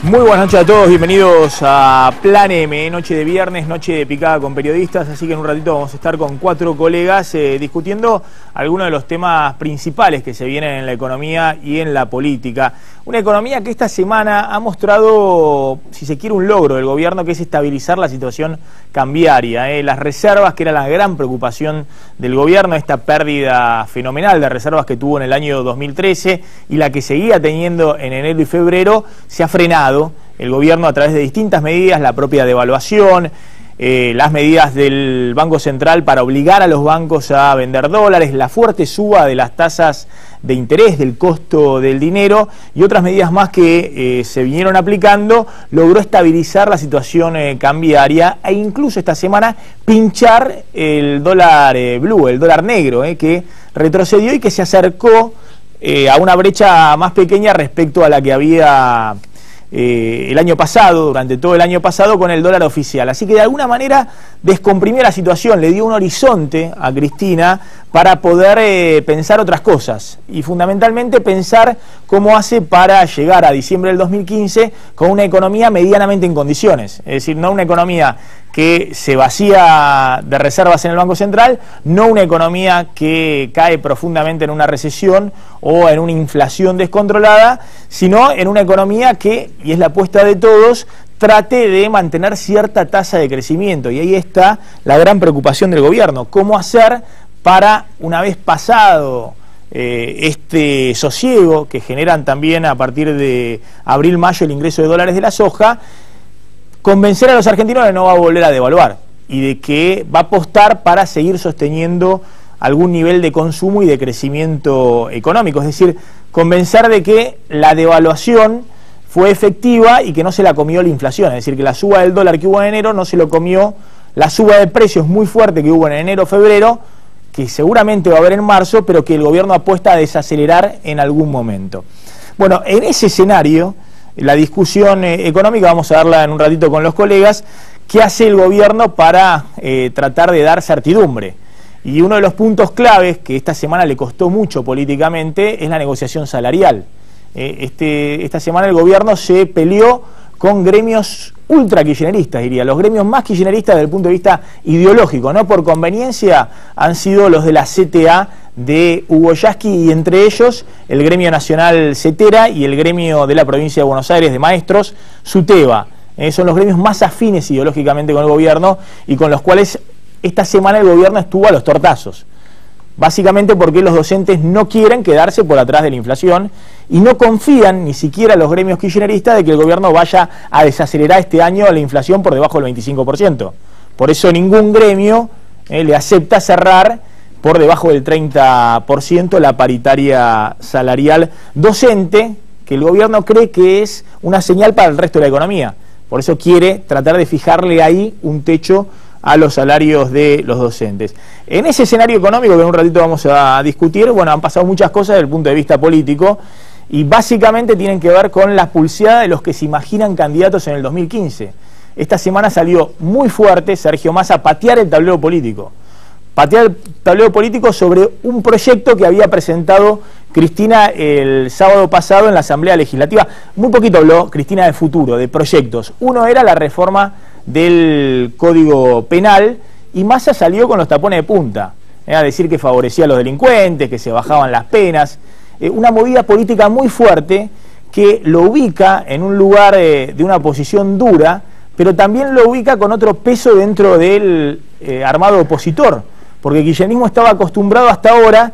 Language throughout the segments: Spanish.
Muy buenas noches a todos, bienvenidos a Plan M, noche de viernes, noche de picada con periodistas, así que en un ratito vamos a estar con 4 colegas discutiendo algunos de los temas principales que se vienen en la economía y en la política. Una economía que esta semana ha mostrado, si se quiere, un logro del gobierno, que es estabilizar la situación cambiaria. Las reservas, que era la gran preocupación del gobierno, esta pérdida fenomenal de reservas que tuvo en el año 2013 y la que seguía teniendo en enero y febrero, se ha frenado. El gobierno, a través de distintas medidas, la propia devaluación, las medidas del Banco Central para obligar a los bancos a vender dólares, la fuerte suba de las tasas de interés, del costo del dinero y otras medidas más que se vinieron aplicando, logró estabilizar la situación cambiaria e incluso esta semana pinchar el dólar blue, el dólar negro, que retrocedió y que se acercó a una brecha más pequeña respecto a la que había el año pasado, durante todo el año pasado, con el dólar oficial. Así que de alguna manera descomprimió la situación, le dio un horizonte a Cristina para poder pensar otras cosas y fundamentalmente pensar cómo hace para llegar a diciembre del 2015 con una economía medianamente en condiciones, es decir, no una economía que se vacía de reservas en el Banco Central, no una economía que cae profundamente en una recesión o en una inflación descontrolada, sino en una economía que, y es la apuesta de todos, trate de mantener cierta tasa de crecimiento. Y ahí está la gran preocupación del gobierno, cómo hacer para, una vez pasado este sosiego que generan también a partir de abril-mayo el ingreso de dólares de la soja, convencer a los argentinos de que no va a volver a devaluar y de que va a apostar para seguir sosteniendo algún nivel de consumo y de crecimiento económico. Es decir, convencer de que la devaluación fue efectiva y que no se la comió la inflación. Es decir, que la suba del dólar que hubo en enero no se lo comió la suba de precios muy fuerte que hubo en enero-febrero, que seguramente va a haber en marzo, pero que el gobierno apuesta a desacelerar en algún momento. Bueno, en ese escenario, la discusión económica vamos a darla en un ratito con los colegas. ¿Qué hace el gobierno para tratar de dar certidumbre? Y uno de los puntos claves que esta semana le costó mucho políticamente es la negociación salarial. Esta semana el gobierno se peleó con gremios ultra kirchneristas, diría, los gremios más kirchneristas desde el punto de vista ideológico, no por conveniencia, han sido los de la CTA de Hugo Yasky y entre ellos el gremio nacional CETERA y el gremio de la provincia de Buenos Aires de maestros, SUTEBA. Son los gremios más afines ideológicamente con el gobierno y con los cuales esta semana el gobierno estuvo a los tortazos. Básicamente porque los docentes no quieren quedarse por atrás de la inflación y no confían ni siquiera los gremios kirchneristas de que el gobierno vaya a desacelerar este año la inflación por debajo del 25%. Por eso ningún gremio le acepta cerrar por debajo del 30% la paritaria salarial docente, que el gobierno cree que es una señal para el resto de la economía. Por eso quiere tratar de fijarle ahí un techo a los salarios de los docentes. En ese escenario económico que en un ratito vamos a discutir, bueno, han pasado muchas cosas desde el punto de vista político y básicamente tienen que ver con la pulseada de los que se imaginan candidatos en el 2015. Esta semana salió muy fuerte Sergio Massa a patear el tablero político. Patear el tablero político sobre un proyecto que había presentado Cristina el sábado pasado en la Asamblea Legislativa. Muy poquito habló Cristina de futuro, de proyectos. Uno era la reforma del Código Penal y Massa salió con los tapones de punta, a decir que favorecía a los delincuentes, que se bajaban las penas, una movida política muy fuerte que lo ubica en un lugar de una posición dura, pero también lo ubica con otro peso dentro del armado opositor, porque el kirchnerismo estaba acostumbrado hasta ahora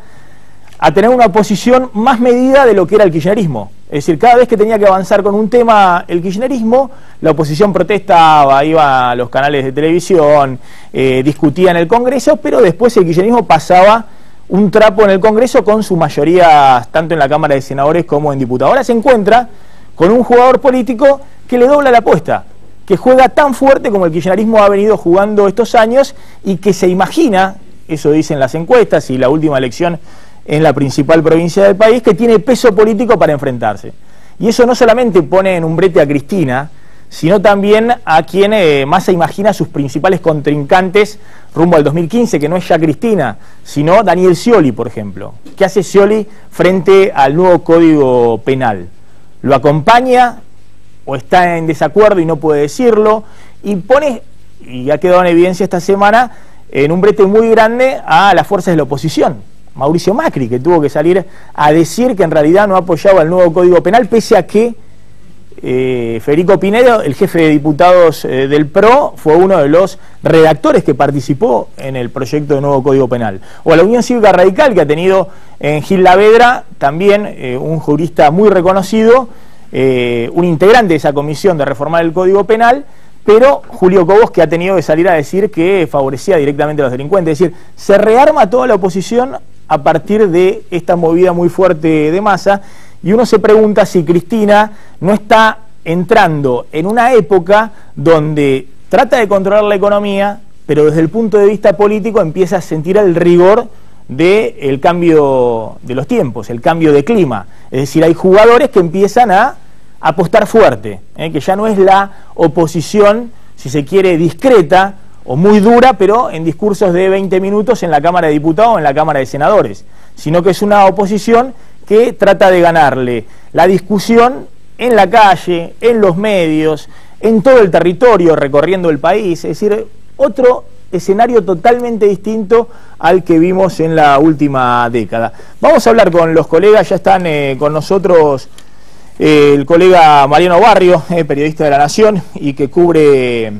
a tener una posición más medida de lo que era el kirchnerismo. Es decir, cada vez que tenía que avanzar con un tema el kirchnerismo, la oposición protestaba, iba a los canales de televisión, discutía en el Congreso, pero después el kirchnerismo pasaba un trapo en el Congreso con su mayoría tanto en la Cámara de Senadores como en diputados. Ahora se encuentra con un jugador político que le dobla la apuesta, que juega tan fuerte como el kirchnerismo ha venido jugando estos años y que se imagina, eso dicen las encuestas y la última elección en la principal provincia del país, que tiene peso político para enfrentarse. Y eso no solamente pone en un brete a Cristina, sino también a quien Massa imagina sus principales contrincantes rumbo al 2015, que no es ya Cristina, sino Daniel Scioli, por ejemplo. ¿Qué hace Scioli frente al nuevo Código Penal? Lo acompaña o está en desacuerdo y no puede decirlo, y pone, y ha quedado en evidencia esta semana, en un brete muy grande a las fuerzas de la oposición. Mauricio Macri, que tuvo que salir a decir que en realidad no apoyaba el nuevo Código Penal, pese a que Federico Pinedo, el jefe de diputados del PRO, fue uno de los redactores que participó en el proyecto de nuevo Código Penal. O a la Unión Cívica Radical, que ha tenido en Gil Lavedra también un jurista muy reconocido, un integrante de esa comisión de reformar el Código Penal, pero Julio Cobos, que ha tenido que salir a decir que favorecía directamente a los delincuentes. Es decir, se rearma toda la oposición a partir de esta movida muy fuerte de Massa, y uno se pregunta si Cristina no está entrando en una época donde trata de controlar la economía, pero desde el punto de vista político empieza a sentir el rigor del cambio de los tiempos, el cambio de clima. Es decir, hay jugadores que empiezan a apostar fuerte, que ya no es la oposición, si se quiere, discreta o muy dura, pero en discursos de 20 minutos en la Cámara de Diputados o en la Cámara de Senadores, sino que es una oposición que trata de ganarle la discusión en la calle, en los medios, en todo el territorio, recorriendo el país. Es decir, otro escenario totalmente distinto al que vimos en la última década. Vamos a hablar con los colegas, ya están con nosotros el colega Mariano Barrio, periodista de La Nación y que cubre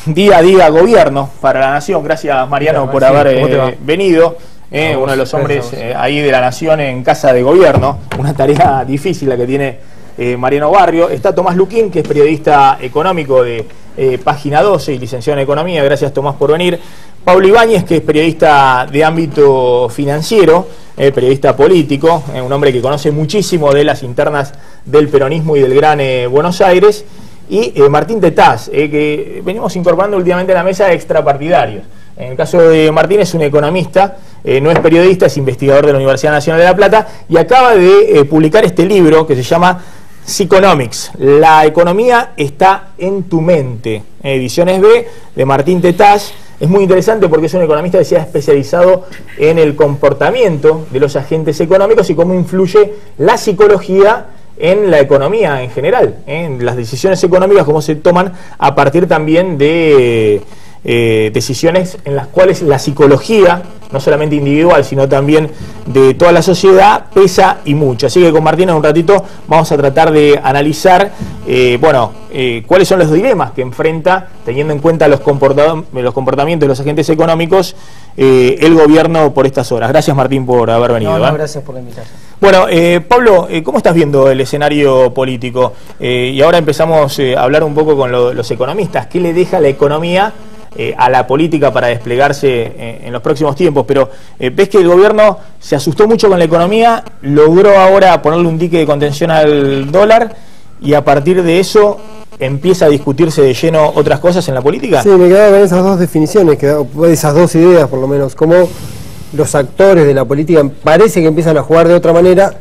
día a día gobierno para La Nación. Gracias, Mariano, por haber venido. Uno de los hombres ahí de La Nación en casa de gobierno, una tarea difícil la que tiene Mariano Barrio. Está Tomás Luquín, que es periodista económico de Página 12 y licenciado en Economía. Gracias, Tomás, por venir. Pablo Ibáñez, que es periodista de ámbito financiero, periodista político, un hombre que conoce muchísimo de las internas del peronismo y del Gran Buenos Aires. Y Martín Tetaz, que venimos incorporando últimamente a la mesa de extrapartidarios. En el caso de Martín es un economista, no es periodista, es investigador de la Universidad Nacional de La Plata y acaba de publicar este libro que se llama Psychonomics, la economía está en tu mente, ediciones B, de Martín Tetaz. Es muy interesante porque es un economista que se ha especializado en el comportamiento de los agentes económicos y cómo influye la psicología en la economía en general, en las decisiones económicas, cómo se toman a partir también de decisiones en las cuales la psicología, no solamente individual, sino también de toda la sociedad, pesa y mucho. Así que con Martín en un ratito vamos a tratar de analizar cuáles son los dilemas que enfrenta, teniendo en cuenta los comportamientos de los agentes económicos, el gobierno por estas horas. Gracias, Martín, por haber venido. No, gracias por la invitación. Bueno, Pablo, ¿cómo estás viendo el escenario político? Y ahora empezamos a hablar un poco con los economistas. ¿Qué le deja la economía a la política para desplegarse en los próximos tiempos? Pero ves que el gobierno se asustó mucho con la economía, logró ahora ponerle un dique de contención al dólar y a partir de eso empieza a discutirse de lleno otras cosas en la política. Sí, me quedaba con esas dos definiciones, esas dos ideas por lo menos, como los actores de la política parece que empiezan a jugar de otra manera.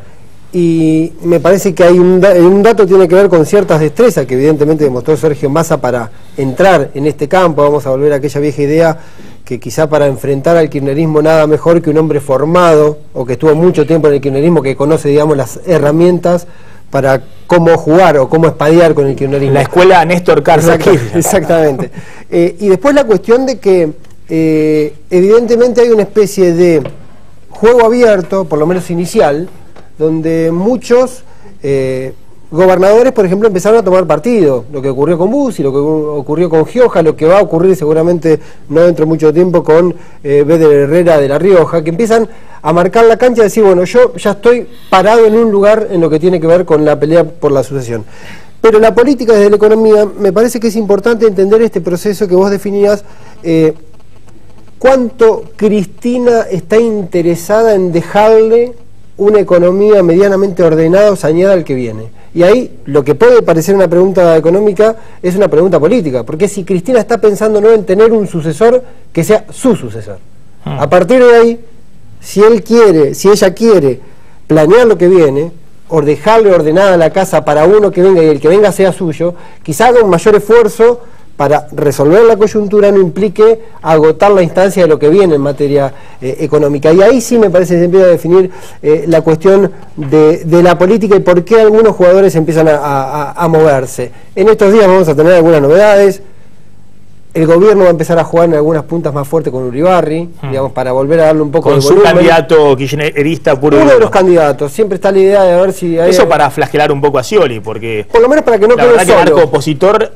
Y me parece que hay un dato que tiene que ver con ciertas destrezas que evidentemente demostró Sergio Massa para entrar en este campo. Vamos a volver a aquella vieja idea que quizá para enfrentar al kirchnerismo nada mejor que un hombre formado o que estuvo mucho tiempo en el kirchnerismo, que conoce, digamos, las herramientas para cómo jugar o cómo espadear con el kirchnerismo. La escuela Néstor Carlos Kirchner. Exactamente. Y después la cuestión de que evidentemente hay una especie de juego abierto, por lo menos inicial, donde muchos gobernadores, por ejemplo, empezaron a tomar partido, lo que ocurrió con Bussi, lo que ocurrió con Gioja, lo que va a ocurrir seguramente no dentro de mucho tiempo con Béder Herrera de La Rioja, que empiezan a marcar la cancha y decir, bueno, yo ya estoy parado en un lugar en lo que tiene que ver con la pelea por la sucesión. Pero la política desde la economía, me parece que es importante entender este proceso que vos definías, cuánto Cristina está interesada en dejarle una economía medianamente ordenada o saneada al que viene. Y ahí lo que puede parecer una pregunta económica es una pregunta política, porque si Cristina está pensando no en tener un sucesor que sea su sucesor. A partir de ahí, si ella quiere planear lo que viene, o dejarle ordenada la casa para uno que venga y el que venga sea suyo, quizá haga un mayor esfuerzo para resolver la coyuntura no implique agotar la instancia de lo que viene en materia económica. Y ahí sí me parece que se empieza a definir la cuestión de la política y por qué algunos jugadores empiezan a moverse. En estos días vamos a tener algunas novedades. El gobierno va a empezar a jugar en algunas puntas más fuertes con Uribarri, digamos, para volver a darle un poco de volumen. Con su candidato kirchnerista puro. Uno de los candidatos. Siempre está la idea de ver si hay... Eso para flagelar un poco a Scioli, porque... Por lo menos para que no quede solo. La verdad que el arco opositor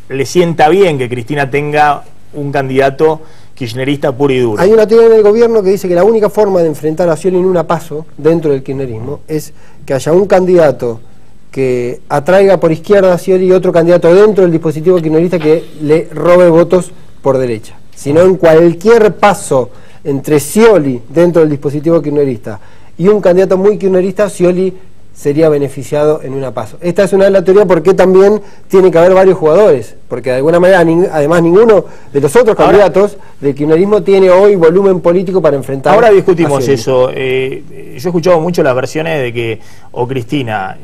le sienta bien que Cristina tenga un candidato kirchnerista puro y duro. Hay una teoría en el gobierno que dice que la única forma de enfrentar a Scioli en una paso dentro del kirchnerismo es que haya un candidato que atraiga por izquierda a Scioli y otro candidato dentro del dispositivo kirchnerista que le robe votos por derecha. Si no, en cualquier paso entre Scioli dentro del dispositivo kirchnerista y un candidato muy kirchnerista, Scioli sería beneficiado en una paso. Esta es una de las teorías porque también tiene que haber varios jugadores, porque de alguna manera además ninguno de los otros candidatos del kirchnerismo tiene hoy volumen político para enfrentar. Ahora discutimos eso. Yo he escuchado mucho las versiones de que o Cristina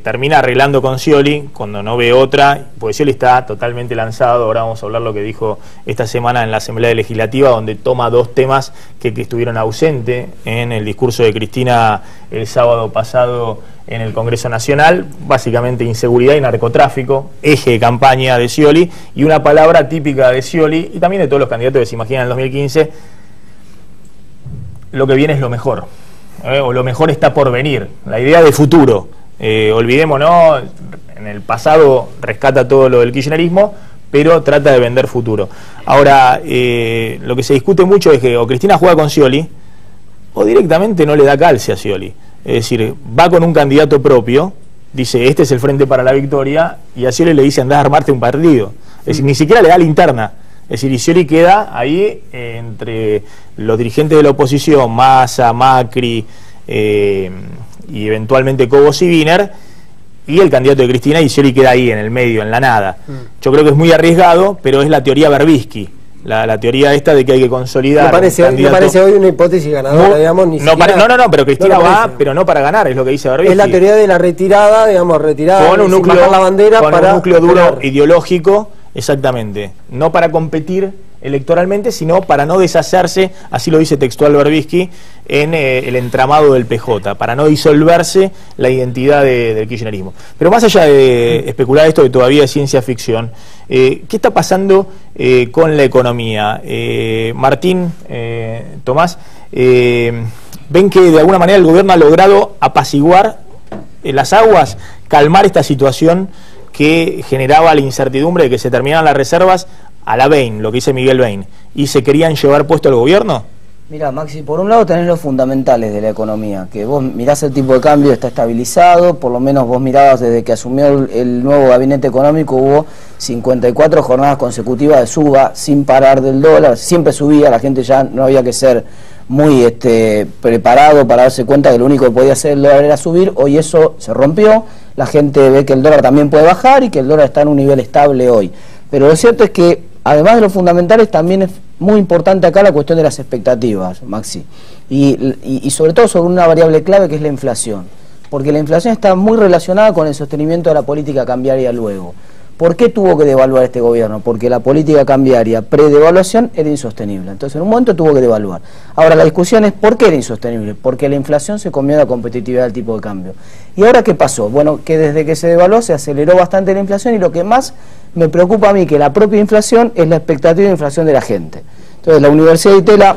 termina arreglando con Scioli cuando no ve otra, porque Scioli está totalmente lanzado. Ahora vamos a hablar lo que dijo esta semana en la Asamblea Legislativa, donde toma dos temas que estuvieron ausentes en el discurso de Cristina el sábado pasado en el Congreso Nacional, básicamente inseguridad y narcotráfico, eje de campaña de Scioli, y una palabra típica de Scioli y también de todos los candidatos que se imaginan en el 2015, lo que viene es lo mejor, o lo mejor está por venir, la idea de futuro. Olvidémonos, en el pasado rescata todo lo del kirchnerismo, pero trata de vender futuro. Ahora, lo que se discute mucho es que o Cristina juega con Scioli, o directamente no le da calce a Scioli. Es decir, va con un candidato propio, dice, este es el frente para la victoria, y a Scioli le dice, andá a armarte un partido. Es decir, ni siquiera le da linterna. Es decir, y Scioli queda ahí entre los dirigentes de la oposición, Massa, Macri, y eventualmente Cobos y Wiener, y el candidato de Cristina, y Scioli queda ahí en el medio, en la nada. Yo creo que es muy arriesgado, pero es la teoría Berbisky. La teoría esta de que hay que consolidar. Me parece hoy una hipótesis ganadora, digamos. No, pero Cristina va, pero no para ganar, es lo que dice Berbisky. Es la teoría de la retirada, digamos, retirada con un núcleo, la bandera con para un núcleo duro ideológico, exactamente. No para competir electoralmente, sino para no deshacerse, así lo dice textual Berbisky, en el entramado del PJ, para no disolverse la identidad del kirchnerismo. Pero más allá de especular esto, que todavía es ciencia ficción, ¿qué está pasando con la economía? Martín, Tomás, ¿ven que de alguna manera el gobierno ha logrado apaciguar las aguas, calmar esta situación que generaba la incertidumbre de que se terminaran las reservas a la Bain, lo que dice Miguel Bain, y se querían llevar puesto al gobierno? Mira, Maxi, por un lado tenés los fundamentales de la economía, que vos mirás el tipo de cambio, está estabilizado, por lo menos vos mirabas desde que asumió el nuevo gabinete económico, hubo 54 jornadas consecutivas de suba sin parar del dólar, siempre subía, la gente ya no había que ser muy preparado para darse cuenta que lo único que podía hacer el dólar era subir. Hoy eso se rompió, la gente ve que el dólar también puede bajar y que el dólar está en un nivel estable hoy. Pero lo cierto es que, además de los fundamentales, también es muy importante acá la cuestión de las expectativas, Maxi, y sobre todo sobre una variable clave que es la inflación, porque la inflación está muy relacionada con el sostenimiento de la política cambiaria luego. ¿Por qué tuvo que devaluar este gobierno? Porque la política cambiaria pre-devaluación era insostenible. Entonces en un momento tuvo que devaluar. Ahora la discusión es ¿por qué era insostenible? Porque la inflación se comió la competitividad del tipo de cambio. ¿Y ahora qué pasó? Bueno, que desde que se devaluó se aceleró bastante la inflación, y lo que más me preocupa a mí que la propia inflación es la expectativa de inflación de la gente. Entonces la Universidad de Itela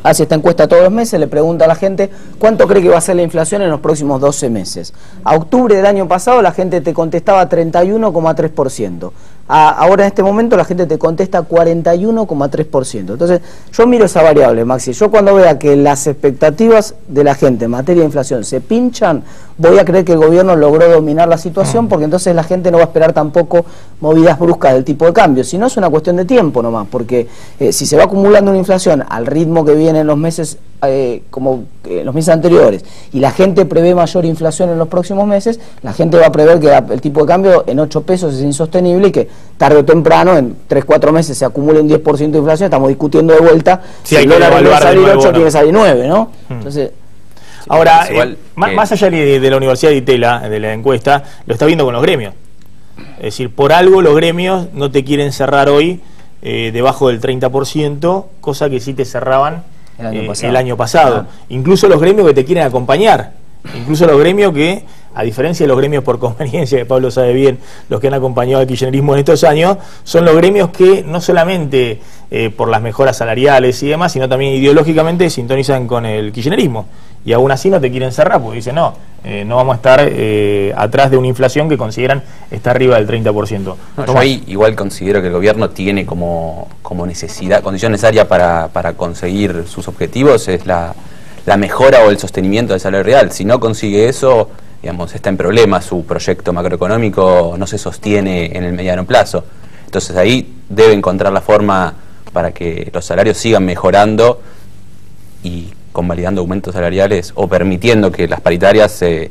hace esta encuesta todos los meses, le pregunta a la gente cuánto cree que va a ser la inflación en los próximos 12 meses. A octubre del año pasado la gente te contestaba 31,3%. Ahora en este momento la gente te contesta 41,3%. Entonces yo miro esa variable, Maxi. Yo cuando vea que las expectativas de la gente en materia de inflación se pinchan, voy a creer que el gobierno logró dominar la situación, porque entonces la gente no va a esperar tampoco movidas bruscas del tipo de cambio. Si no, es una cuestión de tiempo nomás, porque si se va acumulando una inflación al ritmo que viene en los meses los meses anteriores, y la gente prevé mayor inflación en los próximos meses, la gente va a prever que el tipo de cambio en 8 pesos es insostenible y que tarde o temprano, en 3-4 meses, se acumule un 10% de inflación. Estamos discutiendo de vuelta si el dólar tiene que salir 8 o tiene que salir 9, ¿no? Entonces, ahora, más allá de la Universidad de Itela, de la encuesta, lo está viendo con los gremios. Es Es decir, por algo los gremios no te quieren cerrar hoy debajo del 30%, cosa que sí te cerraban el año pasado. Incluso los gremios que te quieren acompañar, incluso los gremios que, a diferencia de los gremios por conveniencia, que Pablo sabe bien, los que han acompañado al kirchnerismo en estos años, son los gremios que no solamente por las mejoras salariales y demás, sino también ideológicamente sintonizan con el kirchnerismo. Y aún así no te quieren cerrar, porque dicen, no vamos a estar atrás de una inflación que consideran está arriba del 30%. No, yo ahí igual considero que el gobierno tiene como necesidad, condición necesaria para conseguir sus objetivos, es la mejora o el sostenimiento del salario real. Si no consigue eso, digamos, está en problemas, su proyecto macroeconómico no se sostiene en el mediano plazo. Entonces ahí debe encontrar la forma para que los salarios sigan mejorando y convalidando aumentos salariales o permitiendo que las paritarias se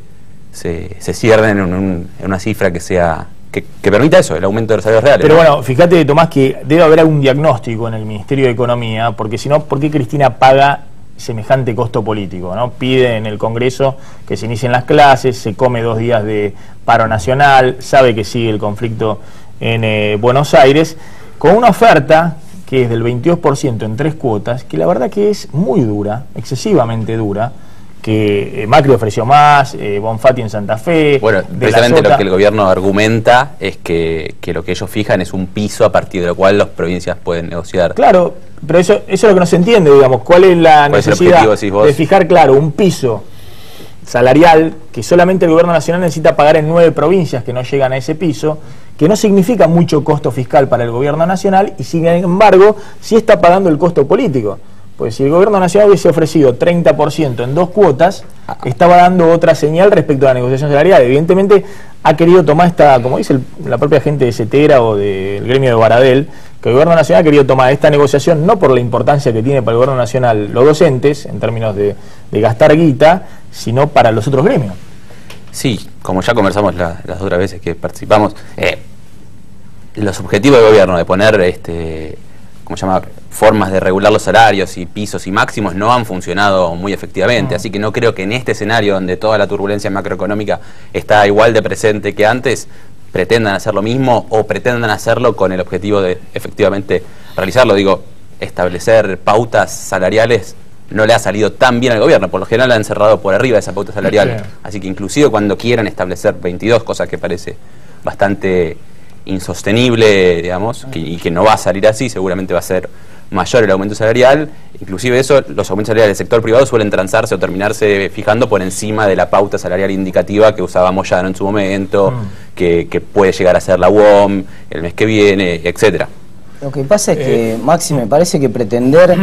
cierren en una cifra que permita eso, el aumento de los salarios reales. Pero bueno, fíjate, Tomás, que debe haber algún diagnóstico en el Ministerio de Economía, porque si no, ¿por qué Cristina paga semejante costo político, ¿no? Pide en el Congreso que se inicien las clases, se come 2 días de paro nacional, sabe que sigue el conflicto en Buenos Aires, con una oferta que es del 22% en 3 cuotas, que la verdad que es muy dura, excesivamente dura, que Macri ofreció más, Bonfatti en Santa Fe. Bueno, precisamente lo que el gobierno argumenta es que lo que ellos fijan es un piso a partir de lo cual las provincias pueden negociar. Claro, pero eso es lo que no se entiende, digamos, cuál es la necesidad de fijar, claro, un piso salarial que solamente el gobierno nacional necesita pagar en 9 provincias que no llegan a ese piso, que no significa mucho costo fiscal para el gobierno nacional y sin embargo sí está pagando el costo político. Pues si el gobierno nacional hubiese ofrecido 30% en 2 cuotas, estaba dando otra señal respecto a la negociación salarial. Evidentemente ha querido tomar esta, como dice la propia gente de CETERA o del gremio de Baradel, que el gobierno nacional ha querido tomar esta negociación no por la importancia que tiene para el gobierno nacional los docentes, en términos de gastar guita, sino para los otros gremios. Sí, como ya conversamos las otras veces que participamos, los objetivos del gobierno de poner ¿cómo se llama?, formas de regular los salarios y pisos y máximos no han funcionado muy efectivamente, así que no creo que en este escenario donde toda la turbulencia macroeconómica está igual de presente que antes, pretendan hacer lo mismo o pretendan hacerlo con el objetivo de efectivamente realizarlo. Digo, establecer pautas salariales no le ha salido tan bien al gobierno, por lo general la han cerrado por arriba de esa pauta salarial, sí. Así que inclusive cuando quieran establecer 22, cosa que parece bastante insostenible, digamos, y que no va a salir así, seguramente va a ser mayor el aumento salarial, inclusive eso, los aumentos salariales del sector privado suelen transarse o terminarse fijando por encima de la pauta salarial indicativa que usaba Moyano en su momento, que puede llegar a ser la UOM el mes que viene, etcétera. Lo que pasa es que, Maxi, me parece que pretender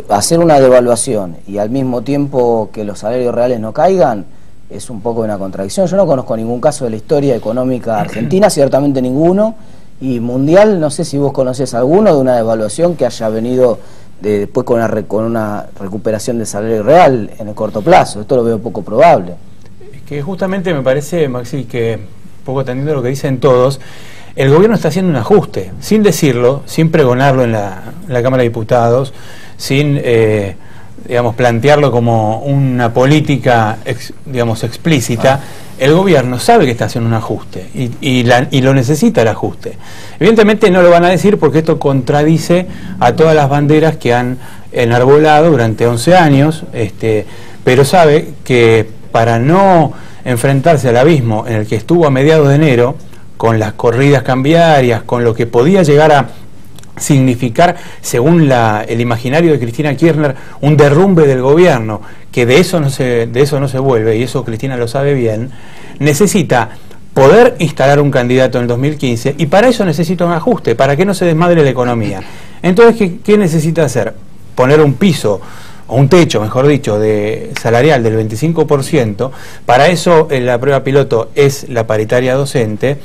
hacer una devaluación y al mismo tiempo que los salarios reales no caigan es un poco una contradicción. Yo no conozco ningún caso de la historia económica argentina, ciertamente ninguno, y mundial, no sé si vos conocés alguno de una devaluación que haya venido después con una recuperación del salario real en el corto plazo. Esto lo veo poco probable. Es que justamente me parece, Maxi, que poco atendiendo a lo que dicen todos, el gobierno está haciendo un ajuste, sin decirlo, sin pregonarlo en la Cámara de Diputados, sin digamos, plantearlo como una política digamos, explícita. El gobierno sabe que está haciendo un ajuste y lo necesita el ajuste. Evidentemente no lo van a decir porque esto contradice a todas las banderas que han enarbolado durante 11 años, pero sabe que para no enfrentarse al abismo en el que estuvo a mediados de enero, con las corridas cambiarias, con lo que podía llegar a significar, según el imaginario de Cristina Kirchner, un derrumbe del gobierno, que de eso no se vuelve, y eso Cristina lo sabe bien, necesita poder instalar un candidato en el 2015, y para eso necesita un ajuste, para que no se desmadre la economía. Entonces, ¿qué necesita hacer? Poner un piso, o un techo, mejor dicho, de salarial del 25%, para eso la prueba piloto es la paritaria docente,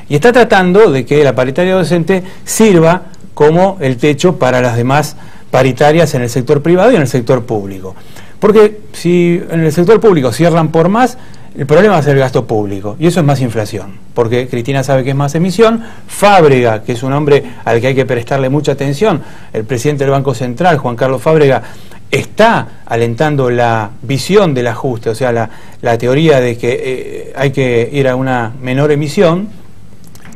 y está tratando de que la paritaria docente sirva como el techo para las demás paritarias en el sector privado y en el sector público. Porque si en el sector público cierran por más, el problema va a ser el gasto público, y eso es más inflación, porque Cristina sabe que es más emisión. Fábrega, que es un hombre al que hay que prestarle mucha atención, el presidente del Banco Central, Juan Carlos Fábrega, está alentando la visión del ajuste, o sea, la teoría de que hay que ir a una menor emisión.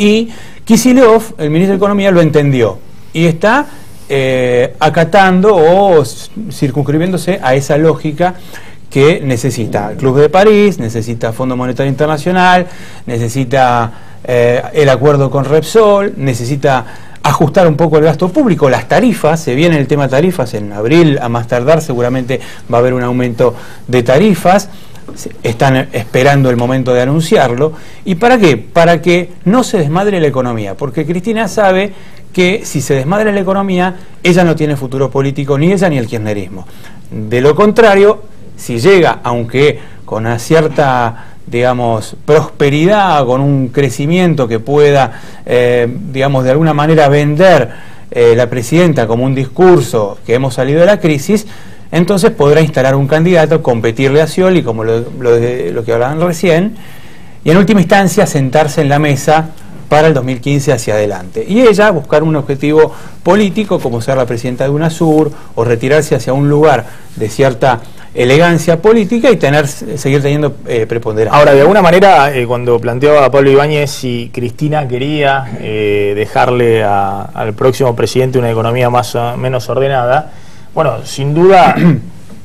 Y Kicillof, el ministro de Economía, lo entendió y está acatando o circunscribiéndose a esa lógica que necesita el Club de París, necesita Fondo Monetario Internacional, necesita el acuerdo con Repsol, necesita ajustar un poco el gasto público, las tarifas, se viene el tema tarifas, en abril a más tardar seguramente va a haber un aumento de tarifas, están esperando el momento de anunciarlo. ¿Y para qué? Para que no se desmadre la economía, porque Cristina sabe que si se desmadra la economía, ella no tiene futuro político, ni ella ni el kirchnerismo. De lo contrario, si llega, aunque con una cierta, digamos, prosperidad, con un crecimiento que pueda, digamos, de alguna manera vender la presidenta como un discurso que hemos salido de la crisis, entonces podrá instalar un candidato, competirle a Scioli, como lo que hablaban recién, y en última instancia sentarse en la mesa para el 2015 hacia adelante. Y ella buscar un objetivo político, como ser la presidenta de UNASUR, o retirarse hacia un lugar de cierta elegancia política y seguir teniendo preponderancia. Ahora, de alguna manera, cuando planteaba a Pablo Ibáñez si Cristina quería dejarle al próximo presidente una economía más o menos ordenada, bueno, sin duda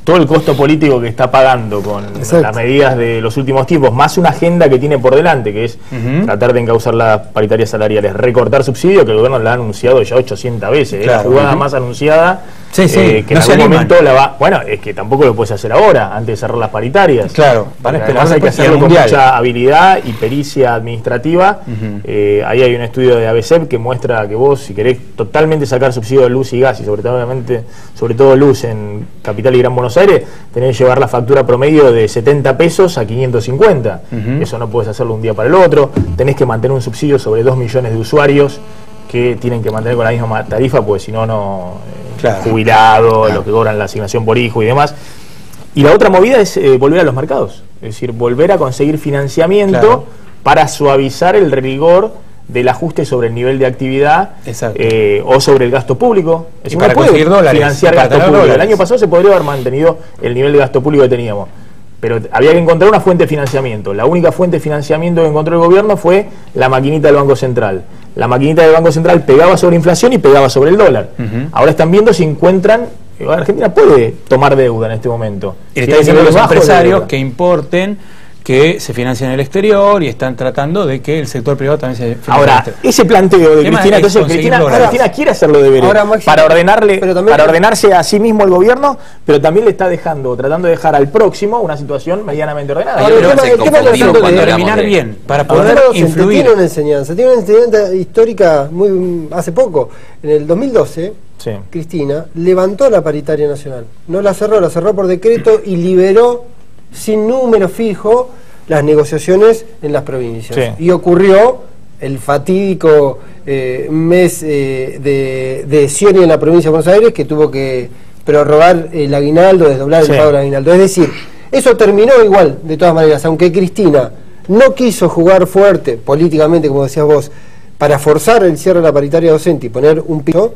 todo el costo político que está pagando con las medidas de los últimos tiempos, más una agenda que tiene por delante, que es tratar de encauzar las paritarias salariales, recortar subsidios, que el gobierno la ha anunciado ya 800 veces, la jugada más anunciada, que en algún momento la va... Bueno, es que tampoco lo puedes hacer ahora, antes de cerrar las paritarias. Claro, van a esperar. Hay que hacerlo con mucha habilidad y pericia administrativa. Ahí hay un estudio de ABCEP que muestra que vos, si querés totalmente sacar subsidio de luz y gas, y sobre todo luz en Capital y Gran Buenos Aires, tenés que llevar la factura promedio de 70 pesos a 550. Eso no puedes hacerlo un día para el otro. Tenés que mantener un subsidio sobre 2 millones de usuarios que tienen que mantener con la misma tarifa, porque si no, jubilados, los que cobran la asignación por hijo y demás. Y la otra movida es volver a los mercados, es decir, volver a conseguir financiamiento para suavizar el rigor del ajuste sobre el nivel de actividad o sobre el gasto público. Es decir, para conseguir dólares, financiar gasto público. El año pasado se podría haber mantenido el nivel de gasto público que teníamos, pero había que encontrar una fuente de financiamiento. La única fuente de financiamiento que encontró el gobierno fue la maquinita del Banco Central. La maquinita del Banco Central pegaba sobre inflación y pegaba sobre el dólar. Ahora están viendo si encuentran... Argentina puede tomar deuda en este momento. Y le está diciendo a los empresarios que importen, que se financian en el exterior, y están tratando de que el sector privado también se financie. Ahora, ese planteo de Cristina, entonces Cristina quiere hacerlo deberes para ordenarse a sí mismo el gobierno, pero también le está tratando de dejar al próximo una situación medianamente ordenada. Terminar bien, para poder influir. Tiene una enseñanza histórica hace poco, en el 2012. Cristina levantó la paritaria nacional, no la cerró por decreto y liberó sin número fijo las negociaciones en las provincias. Y ocurrió el fatídico mes de Scioli en la provincia de Buenos Aires, que tuvo que prorrogar el aguinaldo, desdoblar el pago del aguinaldo. Es decir, eso terminó igual, de todas maneras, aunque Cristina no quiso jugar fuerte políticamente, como decías vos, para forzar el cierre de la paritaria docente y poner un piso,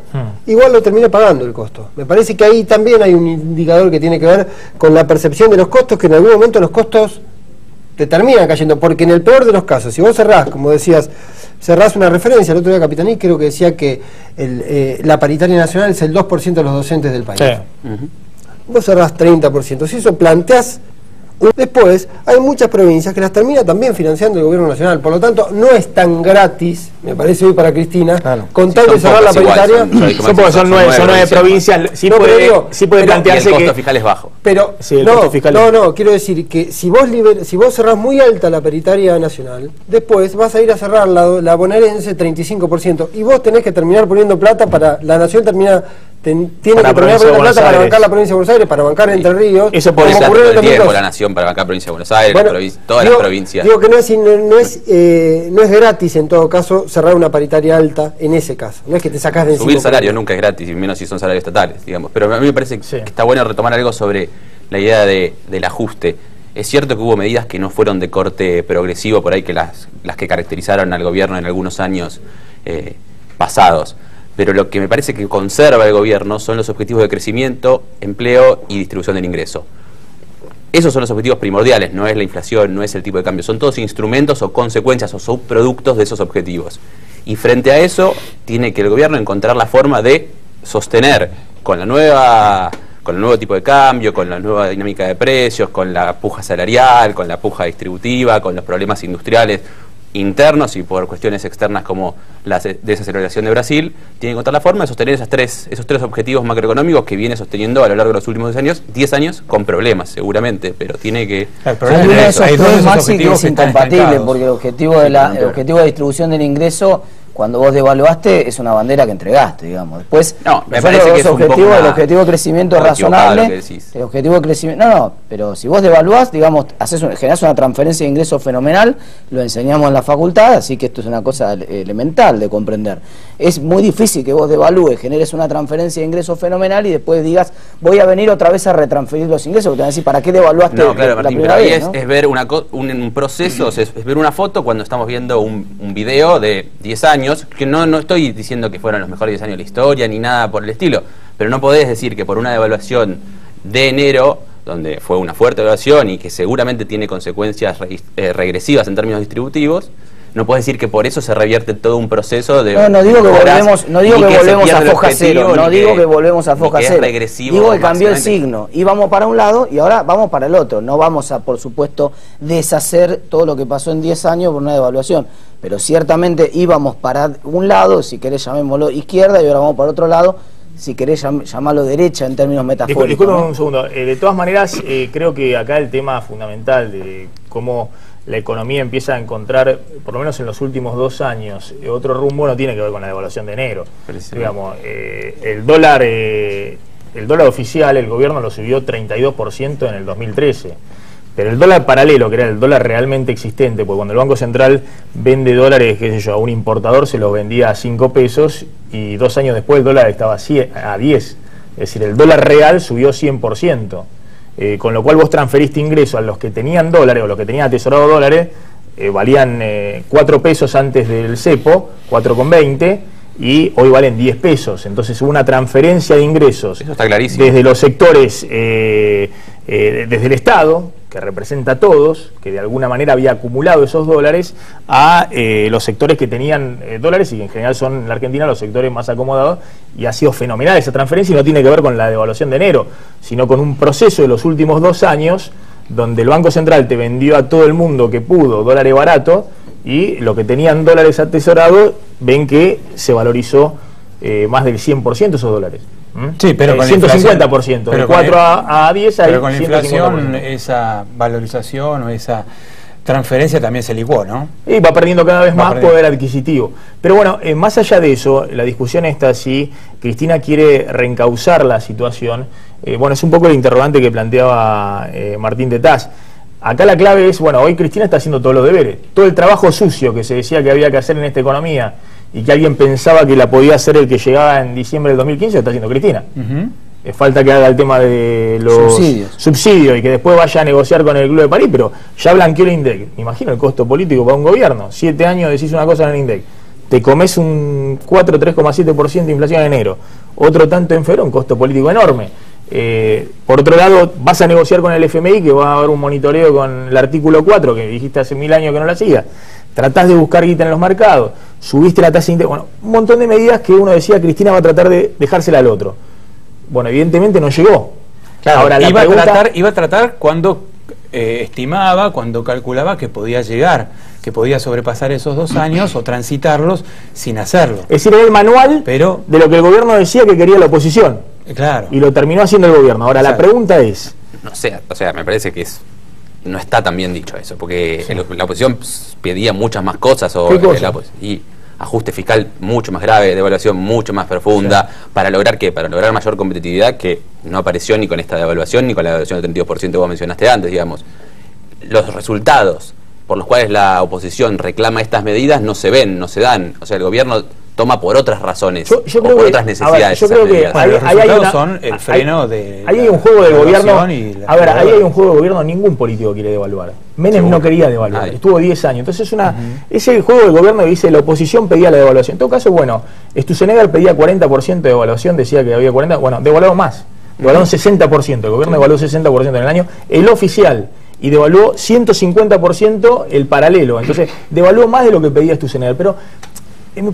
igual lo termina pagando el costo. Me parece que ahí también hay un indicador que tiene que ver con la percepción de los costos, que en algún momento los costos te terminan cayendo, porque en el peor de los casos, si vos cerrás, como decías, cerrás una referencia, el otro día Capitaní creo que decía que la paritaria nacional es el 2% de los docentes del país. Vos cerrás 30%, si eso planteás. Después, hay muchas provincias que las termina también financiando el gobierno nacional, por lo tanto, no es tan gratis, me parece hoy para Cristina, con tal de cerrar la paritaria. Son 9 provincias, sí puede plantearse que el costo fiscal es bajo. Pero, quiero decir que si vos cerrás muy alta la paritaria nacional, después vas a ir a cerrar la bonaerense 35%, y vos tenés que terminar poniendo plata para, la nación tiene que terminar poniendo plata para bancar la provincia de Buenos Aires, para bancar Entre Ríos. Eso puede ser todo el tiempo la nación para bancar provincia de Buenos Aires, todas las provincias. Digo que no es gratis en todo caso cerrar una paritaria alta en ese caso. No es que te sacás de encima. Subir salarios nunca es gratis, y menos si son salarios estatales, digamos. Pero a mí me parece que está bueno retomar algo sobre la idea del ajuste. Es cierto que hubo medidas que no fueron de corte progresivo, por ahí que las que caracterizaron al gobierno en algunos años pasados. Pero lo que me parece que conserva el gobierno son los objetivos de crecimiento, empleo y distribución del ingreso. esos son los objetivos primordiales, no es la inflación, no es el tipo de cambio, son todos instrumentos o consecuencias o subproductos de esos objetivos. Y frente a eso, tiene que el gobierno encontrar la forma de sostener con el nuevo tipo de cambio, con la nueva dinámica de precios, con la puja salarial, con la puja distributiva, con los problemas industriales internos y por cuestiones externas como la desaceleración de Brasil, tiene que encontrar la forma de sostener esos tres objetivos macroeconómicos que viene sosteniendo a lo largo de los últimos 10 años, con problemas seguramente, pero tiene que... Hay uno de esos tres, Maxi, que es incompatible, porque el objetivo de distribución del ingreso, cuando vos devaluaste, es una bandera que entregaste, digamos. Después, no, me parece que es el objetivo de crecimiento es razonable. El objetivo de crecimiento, no, pero si vos devaluás, digamos, generás una transferencia de ingreso fenomenal, lo enseñamos en la facultad, así que esto es una cosa elemental de comprender. Es muy difícil que vos devalúes, generes una transferencia de ingreso fenomenal y después digas, voy a venir otra vez a retransferir los ingresos, porque te van a decir, ¿para qué devaluaste? No, claro, la Martín, primera pero ahí vez, ¿no? es ver un proceso, es ver una foto cuando estamos viendo un video de 10 años, que no estoy diciendo que fueron los mejores 10 años de la historia ni nada por el estilo, pero no podés decir que por una devaluación de enero, donde fue una fuerte devaluación y que seguramente tiene consecuencias regresivas en términos distributivos, no puedes decir que por eso se revierte todo un proceso de... No digo que volvemos a foja cero, no digo que volvemos a foja cero, digo que cambió el signo, íbamos para un lado y ahora vamos para el otro, no vamos a, por supuesto, deshacer todo lo que pasó en 10 años por una devaluación, pero ciertamente íbamos para un lado, si querés llamémoslo izquierda, y ahora vamos para otro lado, si querés llamarlo derecha en términos metafóricos. Disculpen un segundo, de todas maneras creo que acá el tema fundamental de cómo la economía empieza a encontrar, por lo menos en los últimos 2 años, otro rumbo, no tiene que ver con la devaluación de enero. Digamos, el dólar oficial, el gobierno lo subió 32% en el 2013. Pero el dólar paralelo, que era el dólar realmente existente, porque cuando el Banco Central vende dólares, qué sé yo, a un importador se los vendía a 5 pesos y 2 años después el dólar estaba a 10. Es decir, el dólar real subió 100%. Con lo cual vos transferiste ingresos a los que tenían dólares o los que tenían atesorado dólares, valían 4 pesos antes del cepo, 4,20, y hoy valen 10 pesos. Entonces hubo una transferencia de ingresos. Eso está clarísimo. Desde los sectores, desde el Estado, que representa a todos, que de alguna manera había acumulado esos dólares, a los sectores que tenían dólares y que en general son en la Argentina los sectores más acomodados, y ha sido fenomenal esa transferencia y no tiene que ver con la devaluación de enero, sino con un proceso de los últimos 2 años donde el Banco Central te vendió a todo el mundo que pudo dólares baratos y los que tenían dólares atesorados ven que se valorizó más del 100% esos dólares. Sí, pero con 150%, de 4 a 10 hay. Pero con la inflación esa valorización o esa transferencia también se licuó, ¿no? Y va perdiendo cada vez más poder adquisitivo. Pero bueno, más allá de eso, la discusión está si Cristina quiere reencauzar la situación. Bueno, es un poco el interrogante que planteaba Martín Tetaz. Acá la clave es, bueno, hoy Cristina está haciendo todos los deberes. Todo el trabajo sucio que se decía que había que hacer en esta economía y que alguien pensaba que la podía hacer el que llegaba en diciembre del 2015, lo está haciendo Cristina. Falta que haga el tema de los subsidios y que después vaya a negociar con el Club de París, pero ya blanqueó el INDEC. Me imagino el costo político para un gobierno. 7 años decís una cosa en el INDEC, te comes un 3,7% de inflación en enero, otro tanto en febrero, un costo político enorme. Por otro lado, vas a negociar con el FMI, que va a haber un monitoreo con el artículo 4, que dijiste hace 1000 años que no la hacías. Tratás de buscar guita en los mercados, subiste la tasa de interés, bueno, un montón de medidas que uno decía Cristina va a tratar de dejársela al otro. Bueno, evidentemente no llegó. Claro, ahora, iba a tratar cuando estimaba, cuando calculaba que podía llegar, que podía sobrepasar esos 2 años o transitarlos sin hacerlo. Es decir, era el manual de lo que el gobierno decía que quería la oposición. Claro. Y lo terminó haciendo el gobierno. Ahora, la pregunta es... No sé, o sea, me parece que no está tan bien dicho eso, porque la oposición pedía muchas más cosas y ajuste fiscal mucho más grave, devaluación mucho más profunda, ¿para lograr qué? Para lograr mayor competitividad, que no apareció ni con esta devaluación ni con la devaluación del 32% que vos mencionaste antes, digamos. Los resultados por los cuales la oposición reclama estas medidas no se ven, no se dan. O sea, el gobierno toma por otras razones o por otras necesidades. Yo creo que son el freno de... Ahí hay un juego del gobierno. Ahí hay un juego de gobierno, ningún político quiere devaluar. Menem no quería devaluar, estuvo 10 años. Entonces ese juego del gobierno que dice la oposición pedía la devaluación. En todo caso, bueno, Sturzenegger pedía 40% de devaluación, decía que había 40%, bueno, devaluó más. devaluaron 60%, el gobierno devaluó 60% en el año, el oficial, y devaluó 150% el paralelo, entonces devaluó más de lo que pedía Sturzenegger, pero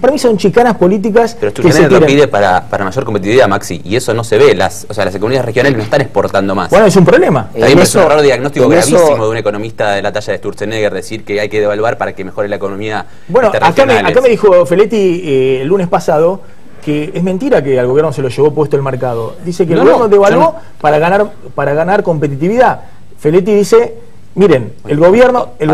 para mí son chicanas políticas. Pero Sturzenegger lo pide para mayor competitividad, Maxi, y eso no se ve. Las economías regionales no están exportando más. Bueno, es un problema. También es un error diagnóstico gravísimo de un economista de la talla de Sturzenegger decir que hay que devaluar para que mejore la economía. Bueno, acá me dijo Feletti el lunes pasado que es mentira que al gobierno se lo llevó puesto el mercado. Dice que el gobierno devaluó para ganar competitividad. Feletti dice, miren, el gobierno el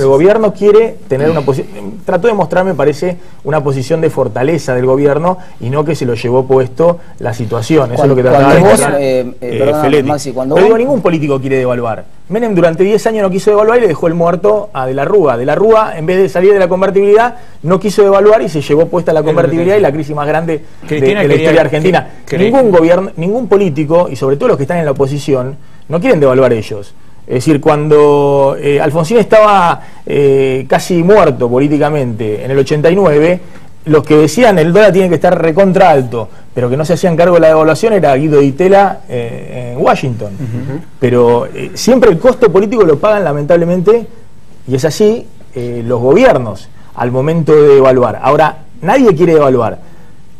gobierno quiere tener una posición, trató de mostrar, me parece, una posición de fortaleza del gobierno y no que se lo llevó puesto la situación. Eso es lo que trataba de mostrar Feletti. Maxi, pero digo, ningún político quiere devaluar. Menem durante 10 años no quiso devaluar y le dejó el muerto a De la Rúa. De la Rúa, en vez de salir de la convertibilidad, no quiso devaluar y se llevó puesta la convertibilidad y la crisis más grande de la historia argentina. Ningún político, y sobre todo los que están en la oposición, no quieren devaluar ellos. Es decir, cuando Alfonsín estaba casi muerto políticamente en el 89, los que decían el dólar tiene que estar recontra alto, pero que no se hacían cargo de la devaluación era Guido Di Tella en Washington. Pero siempre el costo político lo pagan lamentablemente, y es así, los gobiernos al momento de devaluar. Ahora, nadie quiere devaluar.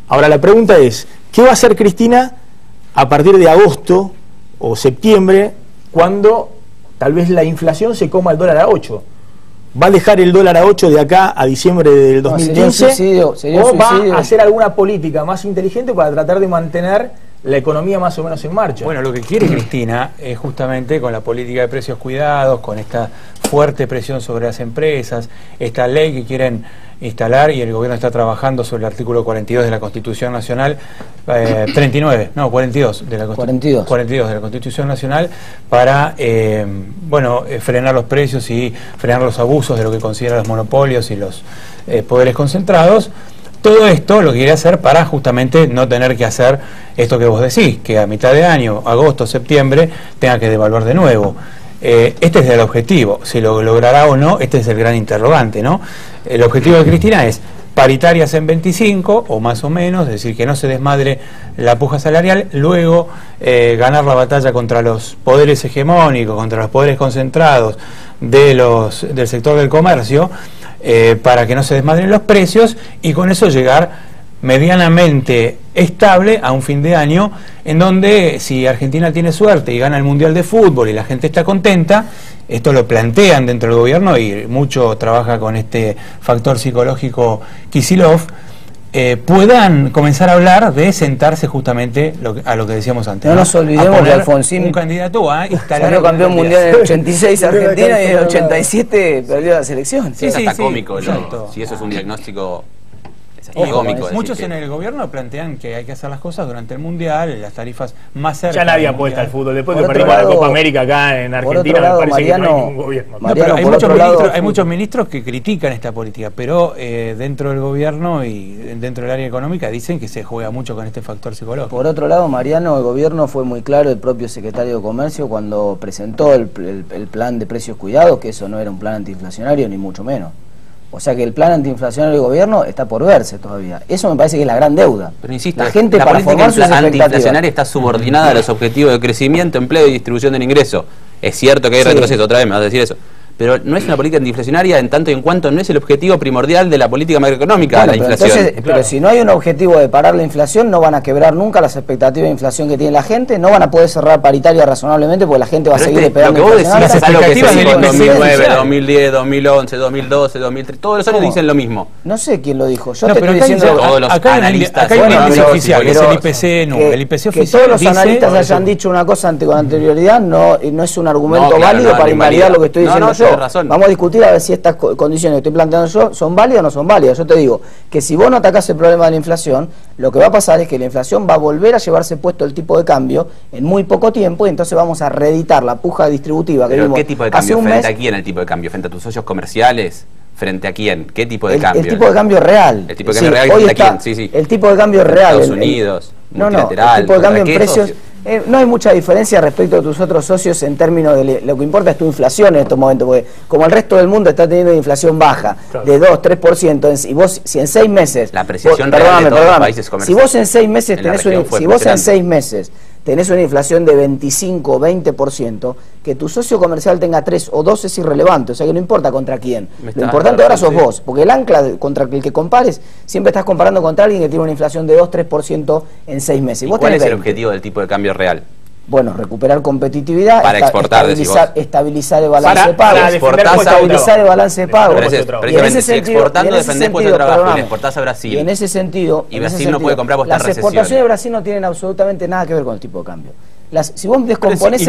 Ahora la pregunta es, ¿qué va a hacer Cristina a partir de agosto o septiembre, cuando tal vez la inflación se coma el dólar a 8? ¿Va a dejar el dólar a 8 de acá a diciembre del 2015? ¿O va a hacer alguna política más inteligente para tratar de mantener la economía más o menos en marcha? Bueno, lo que quiere Cristina es justamente con la política de precios cuidados, con esta fuerte presión sobre las empresas, esta ley que quieren instalar, y el gobierno está trabajando sobre el artículo 42 de la Constitución Nacional, 42 de la 42 de la Constitución Nacional, para frenar los precios y frenar los abusos de lo que consideran los monopolios y los poderes concentrados. Todo esto lo quiere hacer para justamente no tener que hacer esto que vos decís, que a mitad de año, agosto, septiembre, tenga que devaluar de nuevo. Este es el objetivo. Si lo logrará o no, este es el gran interrogante, ¿no? El objetivo de Cristina es paritarias en 25 o más o menos, es decir, que no se desmadre la puja salarial, luego ganar la batalla contra los poderes hegemónicos, contra los poderes concentrados del sector del comercio, para que no se desmadren los precios, y con eso llegar medianamente estable a un fin de año en donde, si Argentina tiene suerte y gana el Mundial de Fútbol y la gente está contenta, esto lo plantean dentro del gobierno y mucho trabaja con este factor psicológico Kicillof, puedan comenzar a hablar de sentarse justamente a lo que decíamos antes. No nos olvidemos que Alfonsín, un candidato a instalar, salió campeón mundial en el 86 Argentina y en el 87 perdió la selección. Sí, está cómico, si eso es un diagnóstico. Muchos en el gobierno plantean que hay que hacer las cosas durante el Mundial, las tarifas más cerca. Ya nadie apuesta al fútbol. Después que perdimos la Copa América acá en Argentina, me parece que no hay ningún gobierno. Hay muchos ministros que critican esta política, pero dentro del gobierno y dentro del área económica dicen que se juega mucho con este factor psicológico. Por otro lado, Mariano, el gobierno fue muy claro, el propio secretario de Comercio, cuando presentó el plan de precios cuidados, que eso no era un plan antiinflacionario, ni mucho menos. O sea que el plan antiinflacionario del gobierno está por verse todavía. Eso me parece que es la gran deuda. Pero insisto, la gente la para política antiinflacionaria está subordinada a los objetivos de crecimiento, empleo y distribución del ingreso. Es cierto que hay retroceso, otra vez me vas a decir eso. Pero no es una política antiinflacionaria en tanto y en cuanto no es el objetivo primordial de la política macroeconómica, la inflación. Entonces, pero si no hay un objetivo de parar la inflación, no van a quebrar nunca las expectativas de inflación que tiene la gente, no van a poder cerrar paritaria razonablemente porque la gente va a seguir esperando. Lo que vos decís es algo que se dijo en 2009, 2010, 2011, 2012, 2013, todos los años dicen lo mismo. No sé quién lo dijo, yo te estoy diciendo... Todos los analistas. Acá hay un índice oficial, que es el IPC, el IPC oficial. Que todos los analistas hayan dicho una cosa con anterioridad no es un argumento válido para invalidar lo que estoy diciendo yo. Vamos a discutir a ver si estas condiciones que estoy planteando yo son válidas o no son válidas. Yo te digo que si vos no atacás el problema de la inflación, lo que va a pasar es que la inflación va a volver a llevarse puesto el tipo de cambio en muy poco tiempo, y entonces vamos a reeditar la puja distributiva que vimos. ¿Qué tipo de cambio? ¿Frente a quién el tipo de cambio? ¿Frente a tus socios comerciales? ¿Frente a quién? ¿Qué tipo de cambio? El tipo de cambio real. El tipo de cambio real, ¿frente a quién? El tipo de cambio real. Estados Unidos, el tipo de cambio en precios. no hay mucha diferencia respecto a tus otros socios en términos de lo que importa es tu inflación en estos momentos, porque como el resto del mundo está teniendo inflación baja, claro, de 2, 3%, y vos si en 6 meses... La apreciación real de todos los países comerciales. Si vos en 6 meses tenés una inflación de 25 o 20%, que tu socio comercial tenga 3 o 2 es irrelevante, o sea que no importa contra quién. Lo importante ahora sos vos, porque el ancla contra el que compares, siempre estás comparando contra alguien que tiene una inflación de 2, 3% en 6 meses. ¿Y cuál es el objetivo del tipo de cambio real? Bueno, recuperar competitividad, para exportar, estabilizar el balance de pagos, estabilizar el balance de pagos. Precisamente, si exportando defendés puesto de trabajo y le exportás a Brasil, y en ese sentido, y Brasil no puede comprar, vos estás en recesión. Las exportaciones de Brasil no tienen absolutamente nada que ver con el tipo de cambio. Si vos descomponés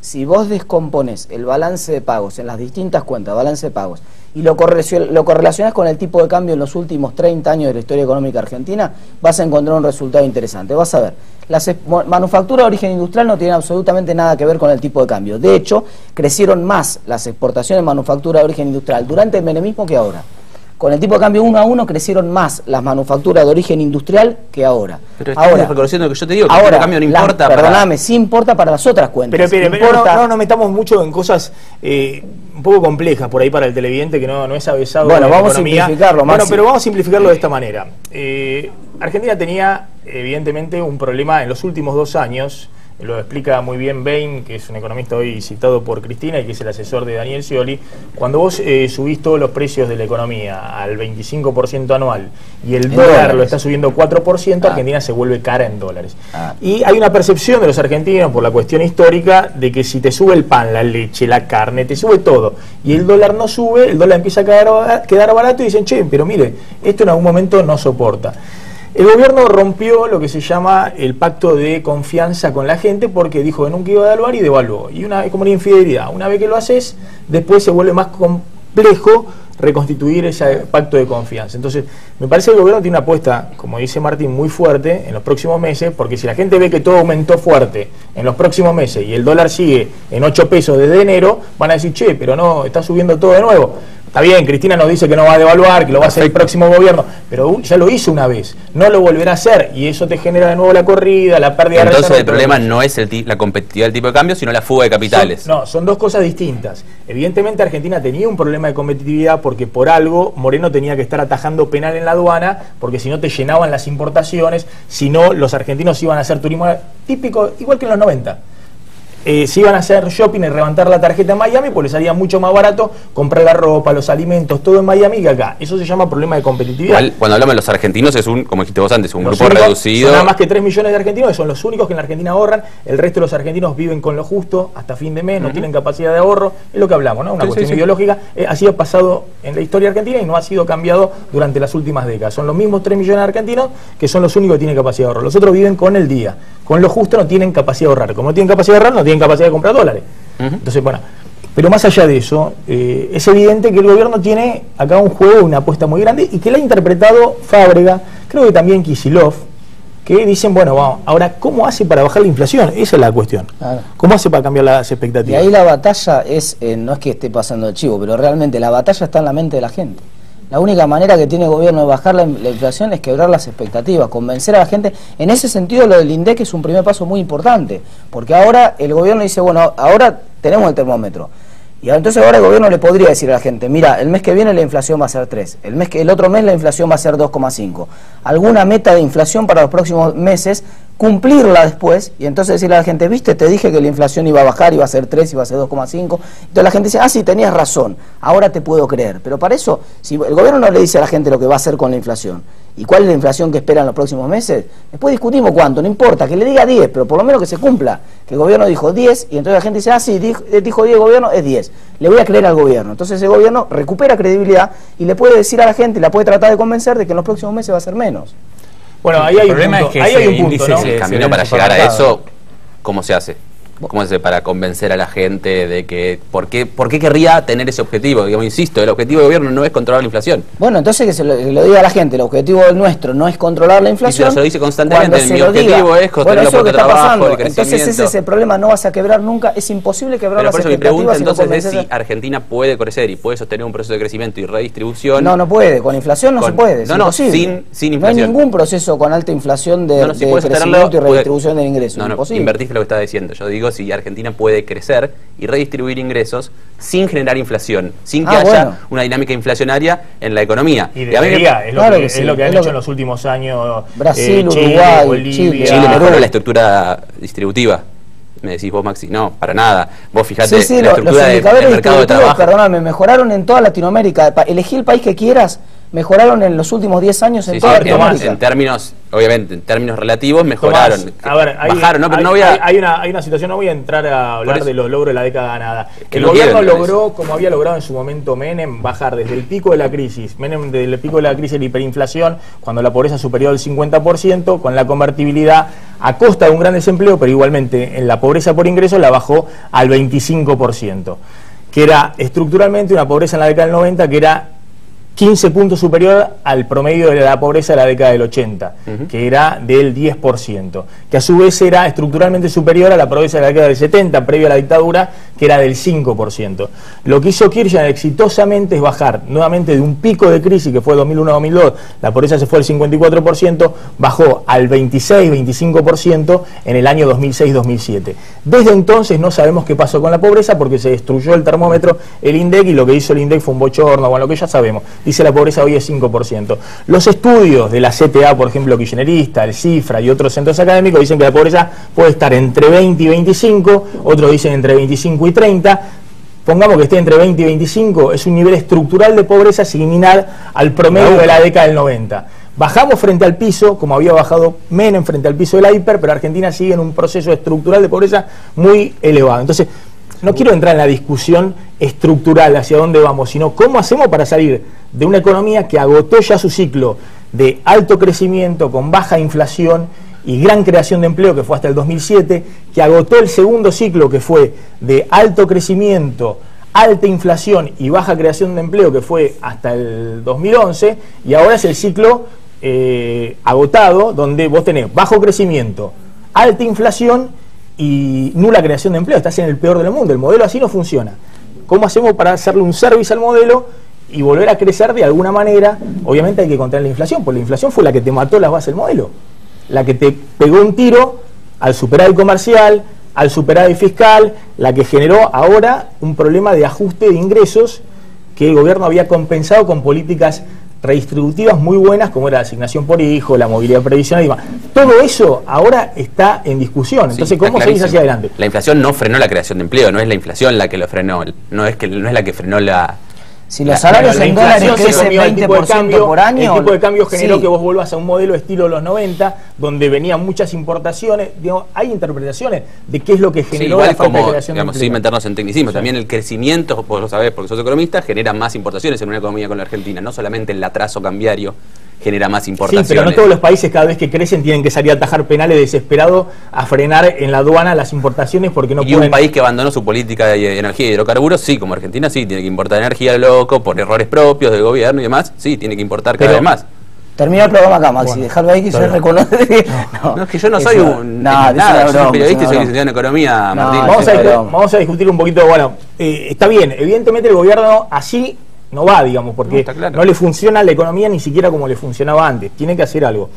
si vos descomponés el balance de pagos en las distintas cuentas, balance de pagos, y lo correlacionás con el tipo de cambio en los últimos 30 años de la historia económica argentina, vas a encontrar un resultado interesante. Vas a ver, las manufacturas de origen industrial no tienen absolutamente nada que ver con el tipo de cambio. De hecho, crecieron más las exportaciones de manufactura de origen industrial durante el menemismo que ahora. Con el tipo de cambio 1 a 1 crecieron más las manufacturas de origen industrial que ahora. Pero estás reconociendo que yo te digo que el tipo de cambio no importa perdóname, sí importa para las otras cuentas. Pero no nos metamos mucho en cosas un poco complejas por ahí para el televidente que no es avesado. Bueno, vamos a simplificarlo más. Bueno, pero vamos a simplificarlo de esta manera. Argentina tenía evidentemente un problema en los últimos 2 años. Lo explica muy bien Bain, que es un economista hoy citado por Cristina y que es el asesor de Daniel Scioli. Cuando vos subís todos los precios de la economía al 25% anual y el dólar lo está subiendo 4%, Argentina se vuelve cara en dólares. Y hay una percepción de los argentinos por la cuestión histórica de que si te sube el pan, la leche, la carne, te sube todo y el dólar no sube, el dólar empieza a quedar barato y dicen, che, pero mire, esto en algún momento no soporta. El gobierno rompió lo que se llama el pacto de confianza con la gente porque dijo que nunca iba a devaluar y devaluó. Y es como una infidelidad. Una vez que lo haces, después se vuelve más complejo reconstituir ese pacto de confianza. Entonces, me parece que el gobierno tiene una apuesta, como dice Martín, muy fuerte en los próximos meses, porque si la gente ve que todo aumentó fuerte en los próximos meses y el dólar sigue en 8 pesos desde enero, van a decir, che, pero no, está subiendo todo de nuevo. Está bien, Cristina nos dice que no va a devaluar, que lo va a hacer el próximo gobierno, pero ya lo hizo una vez, no lo volverá a hacer y eso te genera de nuevo la corrida, la pérdida de reserva. Entonces el problema no es la competitividad del tipo de cambio, sino la fuga de capitales. Son dos cosas distintas. Evidentemente Argentina tenía un problema de competitividad porque por algo Moreno tenía que estar atajando penal en la aduana, porque si no te llenaban las importaciones, si no los argentinos iban a hacer turismo típico, igual que en los 90. Si iban a hacer shopping y levantar la tarjeta en Miami, pues les salía mucho más barato comprar la ropa, los alimentos, todo en Miami que acá. Eso se llama problema de competitividad. Cuando hablamos de los argentinos es como dijiste vos antes, un grupo reducido. Son nada más que 3 millones de argentinos, que son los únicos que en la Argentina ahorran. El resto de los argentinos viven con lo justo hasta fin de mes, no tienen capacidad de ahorro. Es lo que hablamos, ¿no? Una cuestión ideológica. Así ha pasado en la historia argentina y no ha sido cambiado durante las últimas décadas. Son los mismos 3 millones de argentinos que son los únicos que tienen capacidad de ahorro. Los otros viven con el día. Con lo justo no tienen capacidad de ahorrar. Como no tienen capacidad de ahorrar, no tienen capacidad de comprar dólares. Entonces, bueno, pero más allá de eso, es evidente que el gobierno tiene acá un juego, una apuesta muy grande y que la ha interpretado Fábrega, creo que también Kicillof, que dicen, bueno, vamos, ahora, ¿cómo hace para bajar la inflación? Esa es la cuestión. ¿Cómo hace para cambiar las expectativas? Y ahí la batalla es, no es que esté pasando el chivo, pero realmente la batalla está en la mente de la gente. La única manera que tiene el gobierno de bajar la inflación es quebrar las expectativas, convencer a la gente. En ese sentido, lo del INDEC es un primer paso muy importante, porque ahora el gobierno dice, bueno, ahora tenemos el termómetro. Y entonces ahora el gobierno le podría decir a la gente, mira, el mes que viene la inflación va a ser 3, el otro mes la inflación va a ser 2,5. Alguna meta de inflación para los próximos meses, cumplirla después, y entonces decirle a la gente, viste, te dije que la inflación iba a bajar, iba a ser 3, iba a ser 2,5. Entonces la gente dice, sí, tenías razón, ahora te puedo creer. Pero para eso, si el gobierno no le dice a la gente lo que va a hacer con la inflación, ¿y cuál es la inflación que espera en los próximos meses? Después discutimos cuánto, no importa, que le diga 10, pero por lo menos que se cumpla. Que el gobierno dijo 10 y entonces la gente dice, sí, dijo 10 el gobierno, es 10. Le voy a creer al gobierno. Entonces el gobierno recupera credibilidad y le puede decir a la gente, la puede tratar de convencer de que en los próximos meses va a ser menos. Bueno, ahí hay un punto, ¿no? El camino para llegar a eso, ¿cómo se hace? ¿cómo se dice? Para convencer a la gente de que ¿por qué querría tener ese objetivo? Digamos, insisto, el objetivo del gobierno no es controlar la inflación. Bueno, entonces que se lo diga a la gente, el objetivo nuestro no es controlar la inflación. Y se lo dice constantemente, mi objetivo es bueno, controlar eso el que está trabajo, pasando. el crecimiento. Entonces ese es el problema, no vas a quebrar nunca, es imposible quebrar Pero las por eso mi expectativas. pregunta entonces es si Argentina puede crecer y puede sostener un proceso de crecimiento y redistribución. No puede, con inflación no se puede. No, sin inflación. No hay ningún proceso con alta inflación de si crecimiento y redistribución del ingreso. No, imposible. invertiste lo que estaba diciendo. Yo digo si Argentina puede crecer y redistribuir ingresos sin generar inflación, sin que haya una dinámica inflacionaria en la economía. Y debería, es lo que han hecho en los últimos años Brasil, Chile, Uruguay, Bolivia. Chile mejoró la estructura distributiva. Me decís vos, Maxi, no, para nada. Vos fijate, la estructura del mercado de trabajo. Perdóname, mejoraron en toda Latinoamérica. Elegí el país que quieras, mejoraron en los últimos 10 años en toda Latinoamérica. En términos, obviamente, en términos relativos mejoraron. Tomás, a ver, bajaron, ¿no? Pero no voy a... hay una situación, no voy a entrar a hablar de los logros de la década ganada. El no gobierno logró, como había logrado en su momento Menem, bajar desde el pico de la crisis, desde el pico de la crisis de la hiperinflación, cuando la pobreza superó el 50%, con la convertibilidad a costa de un gran desempleo, pero igualmente en la pobreza por ingreso la bajó al 25%, que era estructuralmente una pobreza en la década del 90 que era 15 puntos superior al promedio de la pobreza de la década del 80, que era del 10%, que a su vez era estructuralmente superior a la pobreza de la década del 70, previo a la dictadura, que era del 5%. Lo que hizo Kirchner exitosamente es bajar nuevamente de un pico de crisis que fue 2001-2002, la pobreza se fue al 54%, bajó al 26-25% en el año 2006-2007. Desde entonces no sabemos qué pasó con la pobreza porque se destruyó el termómetro, el INDEC, y lo que hizo el INDEC fue un bochorno, bueno, lo que ya sabemos. Dice la pobreza hoy es 5%. Los estudios de la CTA, por ejemplo, kirchnerista, el CIFRA y otros centros académicos dicen que la pobreza puede estar entre 20 y 25, otros dicen entre 25 y 30. Pongamos que esté entre 20 y 25, es un nivel estructural de pobreza similar al promedio de la década del 90. Bajamos frente al piso, como había bajado Menem frente al piso de la hiper, pero Argentina sigue en un proceso estructural de pobreza muy elevado. Entonces, no quiero entrar en la discusión estructural hacia dónde vamos, sino cómo hacemos para salir de una economía que agotó ya su ciclo de alto crecimiento, con baja inflación y gran creación de empleo, que fue hasta el 2007, que agotó el segundo ciclo, que fue de alto crecimiento, alta inflación y baja creación de empleo, que fue hasta el 2011, y ahora es el ciclo agotado, donde vos tenés bajo crecimiento, alta inflación y nula creación de empleo. Estás en el peor del mundo. El modelo así no funciona. ¿Cómo hacemos para hacerle un service al modelo y volver a crecer de alguna manera? Obviamente hay que contener la inflación, porque la inflación fue la que te mató las bases del modelo, la que te pegó un tiro al superávit comercial, al superávit fiscal, la que generó ahora un problema de ajuste de ingresos que el gobierno había compensado con políticas redistributivas muy buenas, como era la asignación por hijo, la movilidad previsional y demás. Todo eso ahora está en discusión. Entonces, ¿cómo seguís hacia adelante? La inflación no frenó la creación de empleo, no es la inflación la que lo frenó, no es la que frenó la... Si los salarios en dólares crecen 20% por año... El tipo de cambio generó que vos vuelvas a un modelo estilo los 90, donde venían muchas importaciones. Digamos, hay interpretaciones de qué es lo que generó la falta de creación de empleo. Sin meternos en tecnicismo, también el crecimiento, vos lo sabés porque sos economista, genera más importaciones en una economía con la Argentina, no solamente el atraso cambiario genera más importaciones. Sí, pero no todos los países cada vez que crecen tienen que salir a atajar penales desesperados a frenar en la aduana las importaciones porque no pueden... Y un país que abandonó su política de energía y hidrocarburos, sí, como Argentina, sí, tiene que importar energía loco por errores propios del gobierno y demás, sí, tiene que importar cada vez más. Termina el programa acá, Maxi, dejarlo ahí que se reconoce. No, es que yo no soy nada, soy periodista y soy licenciado en economía, Martín. Vamos a discutir un poquito, bueno, está bien, evidentemente el gobierno así no va, digamos, porque no le funciona la economía ni siquiera como le funcionaba antes. Tiene que hacer algo.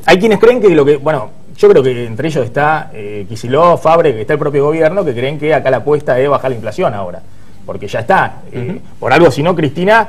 Hay quienes creen que bueno, yo creo que entre ellos está Kicillof, Fabre, que está el propio gobierno, que creen que acá la apuesta es bajar la inflación ahora. Porque ya está. Por algo, si no, Cristina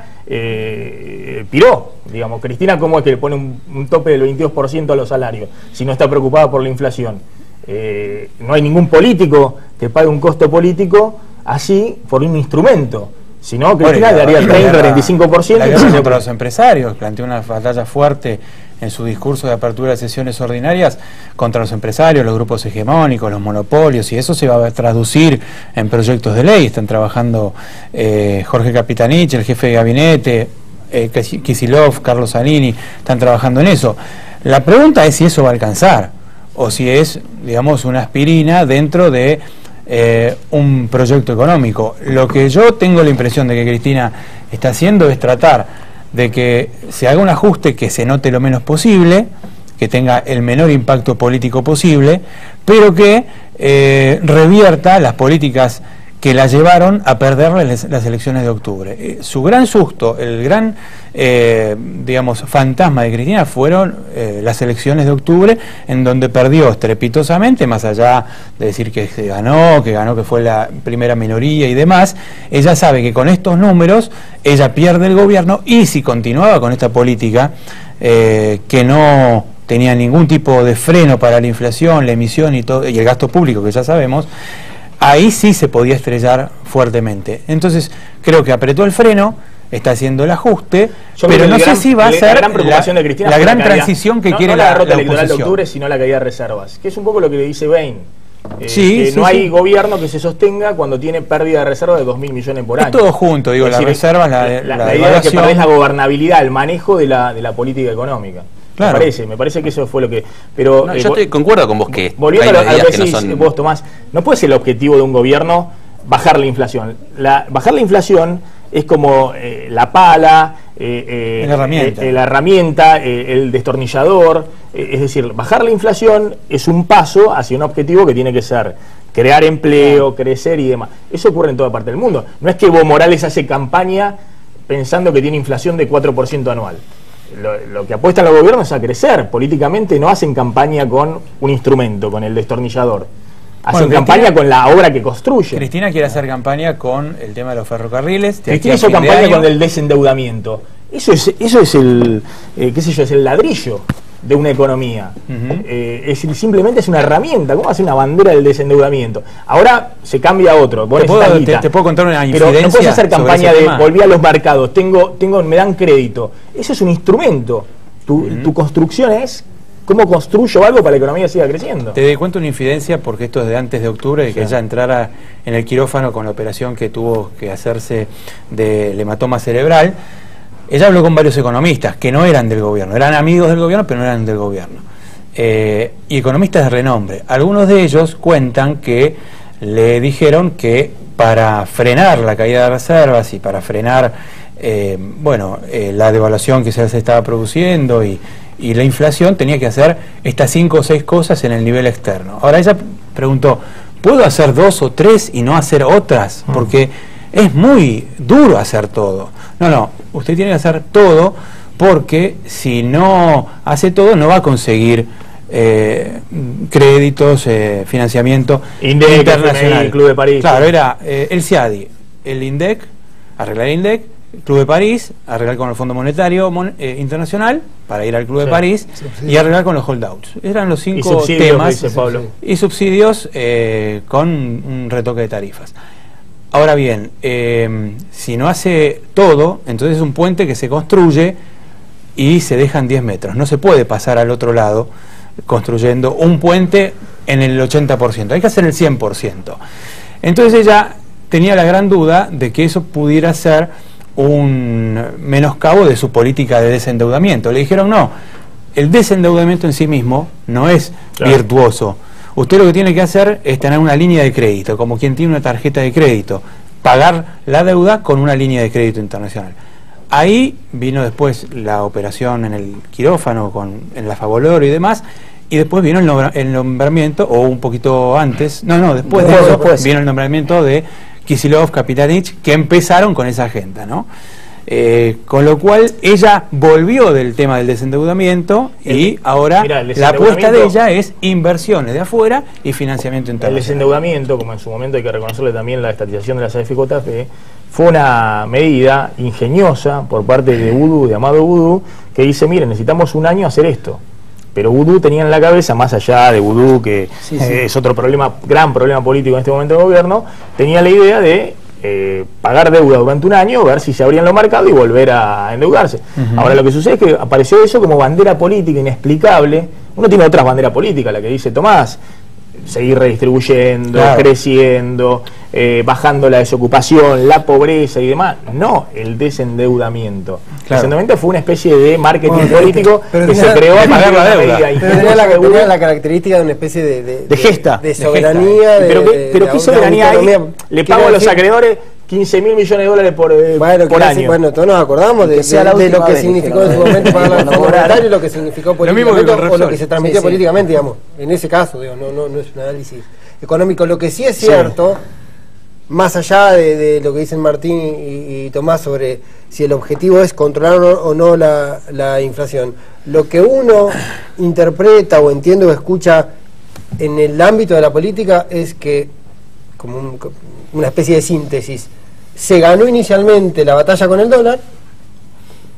piró. Digamos, Cristina, ¿cómo es que le pone un tope del 22% a los salarios si no está preocupada por la inflación? No hay ningún político que pague un costo político así por un instrumento. Si no, Cristina le daría el 30-35%. La guerra contra los empresarios, planteó una batalla fuerte en su discurso de apertura de sesiones ordinarias contra los empresarios, los grupos hegemónicos, los monopolios, y eso se va a traducir en proyectos de ley. Están trabajando Jorge Capitanich, el jefe de gabinete, Kicillof, Carlos Zanini, están trabajando en eso. La pregunta es si eso va a alcanzar, o si es, digamos, una aspirina dentro de un proyecto económico. Lo que yo tengo la impresión de que Cristina está haciendo es tratar de que se haga un ajuste que se note lo menos posible, que tenga el menor impacto político posible, pero que revierta las políticas que la llevaron a perder las elecciones de octubre. Su gran susto, el gran, digamos, fantasma de Cristina fueron las elecciones de octubre, en donde perdió estrepitosamente, más allá de decir que ganó, que fue la primera minoría y demás. Ella sabe que con estos números ella pierde el gobierno, y si continuaba con esta política que no tenía ningún tipo de freno para la inflación, la emisión y el gasto público, que ya sabemos, ahí sí se podía estrellar fuertemente. Entonces creo que apretó el freno, está haciendo el ajuste, pero no sé si va a ser la gran transición que quiere la derrota electoral de oposición. octubre, sino la caída de reservas, que es un poco lo que le dice Bain. Sí, que no hay gobierno que se sostenga cuando tiene pérdida de reservas de 2.000 millones por año. Es todo junto, digo, las reservas, la idea es que perdés la gobernabilidad, el manejo de la política económica. Claro. Me parece que eso fue lo que... Pero no, yo concuerdo con vos que volviendo a lo que no decís son... vos, Tomás, no puede ser el objetivo de un gobierno bajar la inflación. Bajar la inflación es como la pala, la herramienta, el destornillador. Es decir, bajar la inflación es un paso hacia un objetivo que tiene que ser crear empleo, crecer y demás. Eso ocurre en toda parte del mundo. No es que Evo Morales hace campaña pensando que tiene inflación de 4% anual. Lo que apuestan los gobiernos es a crecer. Políticamente no hacen campaña con un instrumento, con el destornillador. Hacen campaña con la obra que construye. Cristina quiere hacer campaña con el tema de los ferrocarriles. Cristina hizo campaña con el desendeudamiento. Eso es el, qué sé yo, es el ladrillo de una economía. Simplemente es una herramienta. ¿Cómo hace una bandera del desendeudamiento? Ahora se cambia a otro. Te puedo contar una infidencia. Pero no puedes hacer campaña de volví a los mercados, me dan crédito. Eso es un instrumento. Tu construcción es cómo construyo algo para que la economía siga creciendo. Te cuento una infidencia, porque esto es de antes de octubre, que ella entrara en el quirófano con la operación que tuvo que hacerse del hematoma cerebral. Ella habló con varios economistas que no eran del gobierno, eran amigos del gobierno, pero no eran del gobierno. Y economistas de renombre. Algunos de ellos cuentan que le dijeron que para frenar la caída de reservas y para frenar la devaluación que se estaba produciendo y la inflación, tenía que hacer estas 5 o 6 cosas en el nivel externo. Ahora ella preguntó, ¿puedo hacer 2 o 3 y no hacer otras? Porque es muy duro hacer todo. No, usted tiene que hacer todo, porque si no hace todo no va a conseguir créditos, financiamiento internacional. El Club de París. Claro, era el CIADI, el INDEC, arreglar el INDEC, Club de París, arreglar con el Fondo Monetario Internacional para ir al Club de París y arreglar con los holdouts. Eran los 5 temas. Y subsidios con un retoque de tarifas. Ahora bien, si no hace todo, entonces es un puente que se construye y se dejan 10 metros. No se puede pasar al otro lado construyendo un puente en el 80%. Hay que hacer el 100%. Entonces ella tenía la gran duda de que eso pudiera ser un menoscabo de su política de desendeudamiento. Le dijeron, no, el desendeudamiento en sí mismo no es virtuoso. Usted lo que tiene que hacer es tener una línea de crédito, como quien tiene una tarjeta de crédito, pagar la deuda con una línea de crédito internacional. Ahí vino después la operación en el quirófano, en la Favoloro y demás, y después vino el nombramiento, o un poquito antes, después de eso vino el nombramiento de Kicillof, Kapitanich, que empezaron con esa agenda, ¿no? Con lo cual ella volvió del tema del desendeudamiento y ahora la apuesta de ella es inversiones de afuera y financiamiento internacional. El desendeudamiento, como en su momento hay que reconocerle también la estatización de las AFJF, fue una medida ingeniosa por parte de Boudou, de Amado Boudou, que dice, miren, necesitamos un año hacer esto. Pero Boudou tenía en la cabeza, más allá de Boudou, que es otro gran problema político en este momento del gobierno, tenía la idea de pagar deuda durante un año, ver si se abrían los mercados y volver a endeudarse. Ahora lo que sucede es que apareció eso como bandera política inexplicable. Uno tiene otras banderas políticas, la que dice Tomás, seguir redistribuyendo, creciendo, bajando la desocupación, la pobreza y demás, no el desendeudamiento. Claro. El desendeudamiento fue una especie de marketing político pero que se creó a pagar la deuda. Pero tenía la característica de una especie de gesta. de soberanía. Pero ¿qué soberanía hay? Le pago a los acreedores 15.000 millones de dólares por año. Bueno, todos nos acordamos de lo que significó en su momento pagar la Fondo Monetario y lo que significó políticamente o lo que se transmitió políticamente, digamos. En ese caso, digo, no es un análisis económico. Lo que sí es cierto, más allá de lo que dicen Martín y Tomás sobre si el objetivo es controlar o no la inflación, lo que uno interpreta o entiende o escucha en el ámbito de la política es que, como una especie de síntesis, se ganó inicialmente la batalla con el dólar,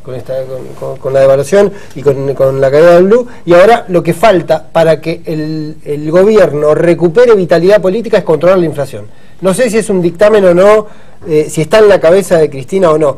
con la devaluación y con la caída del blue, y ahora lo que falta para que el gobierno recupere vitalidad política es controlar la inflación. No sé si es un dictamen o no, si está en la cabeza de Cristina o no.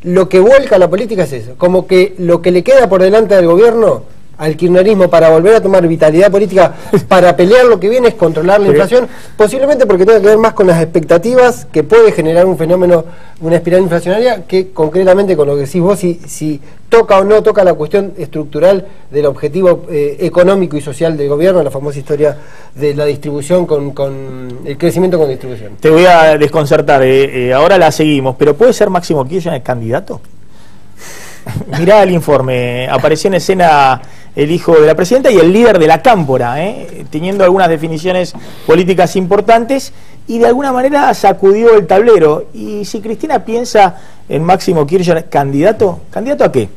Lo que vuelca la política es eso, como que lo que le queda por delante del gobierno al kirchnerismo para volver a tomar vitalidad política, para pelear lo que viene es controlar la inflación, posiblemente porque tenga que ver más con las expectativas que puede generar un fenómeno, una espiral inflacionaria, que concretamente con lo que decís vos, si toca o no toca la cuestión estructural del objetivo económico y social del gobierno, la famosa historia de la distribución con el crecimiento con distribución. Te voy a desconcertar, ahora la seguimos, pero ¿puede ser Máximo Kirchner el candidato? Mirá el informe, apareció en escena el hijo de la presidenta y el líder de la Cámpora, teniendo algunas definiciones políticas importantes, y de alguna manera sacudió el tablero. Y si Cristina piensa en Máximo Kirchner, ¿candidato? ¿Candidato a qué?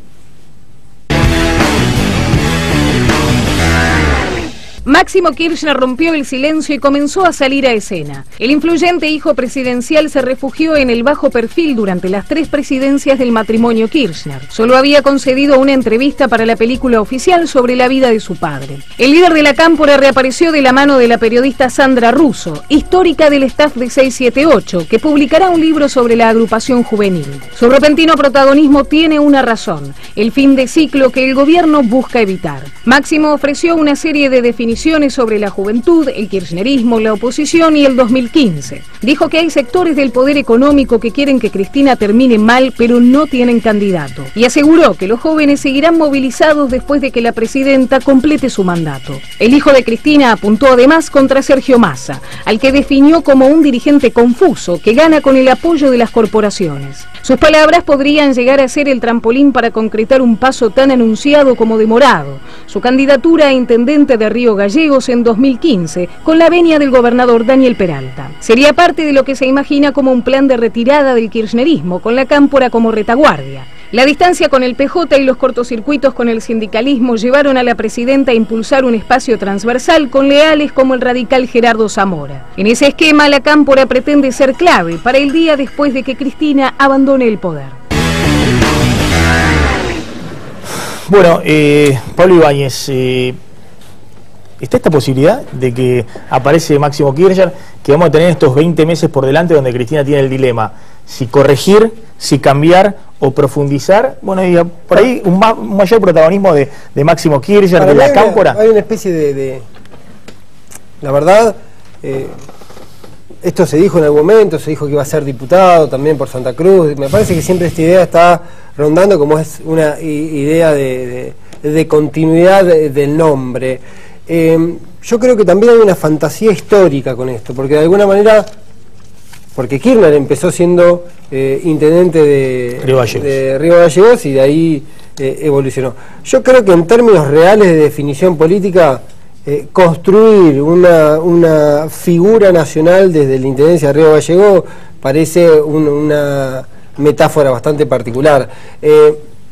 Máximo Kirchner rompió el silencio y comenzó a salir a escena. El influyente hijo presidencial se refugió en el bajo perfil durante las 3 presidencias del matrimonio Kirchner. Solo había concedido una entrevista para la película oficial sobre la vida de su padre. El líder de la Cámpora reapareció de la mano de la periodista Sandra Russo, histórica del staff de 678, que publicará un libro sobre la agrupación juvenil. Su repentino protagonismo tiene una razón: el fin de ciclo que el gobierno busca evitar. Máximo ofreció una serie de definiciones sobre la juventud, el kirchnerismo, la oposición y el 2015. Dijo que hay sectores del poder económico que quieren que Cristina termine mal, pero no tienen candidato. Y aseguró que los jóvenes seguirán movilizados después de que la presidenta complete su mandato. El hijo de Cristina apuntó además contra Sergio Massa, al que definió como un dirigente confuso que gana con el apoyo de las corporaciones. Sus palabras podrían llegar a ser el trampolín para concretar un paso tan anunciado como demorado: su candidatura a intendente de Río Gallegos en 2015, con la venia del gobernador Daniel Peralta. Sería parte de lo que se imagina como un plan de retirada del kirchnerismo, con la Cámpora como retaguardia. La distancia con el PJ y los cortocircuitos con el sindicalismo llevaron a la presidenta a impulsar un espacio transversal con leales como el radical Gerardo Zamora. En ese esquema, la Cámpora pretende ser clave para el día después de que Cristina abandone el poder. Bueno, Pablo Ibáñez, ¿está esta posibilidad de que aparece Máximo Kirchner, que vamos a tener estos 20 meses por delante donde Cristina tiene el dilema si corregir, si cambiar o profundizar? Bueno, y por ahí un mayor protagonismo de Máximo Kirchner, de la Cámpora. Hay una especie de la verdad, esto se dijo en algún momento, se dijo que iba a ser diputado también por Santa Cruz. Me parece que siempre esta idea está rondando como es una idea de continuidad del nombre. Yo creo que también hay una fantasía histórica con esto, porque de alguna manera, porque Kirchner empezó siendo intendente de Río Gallegos y de ahí evolucionó. Yo creo que en términos reales de definición política, construir una figura nacional desde la intendencia de Río Gallegos parece una metáfora bastante particular.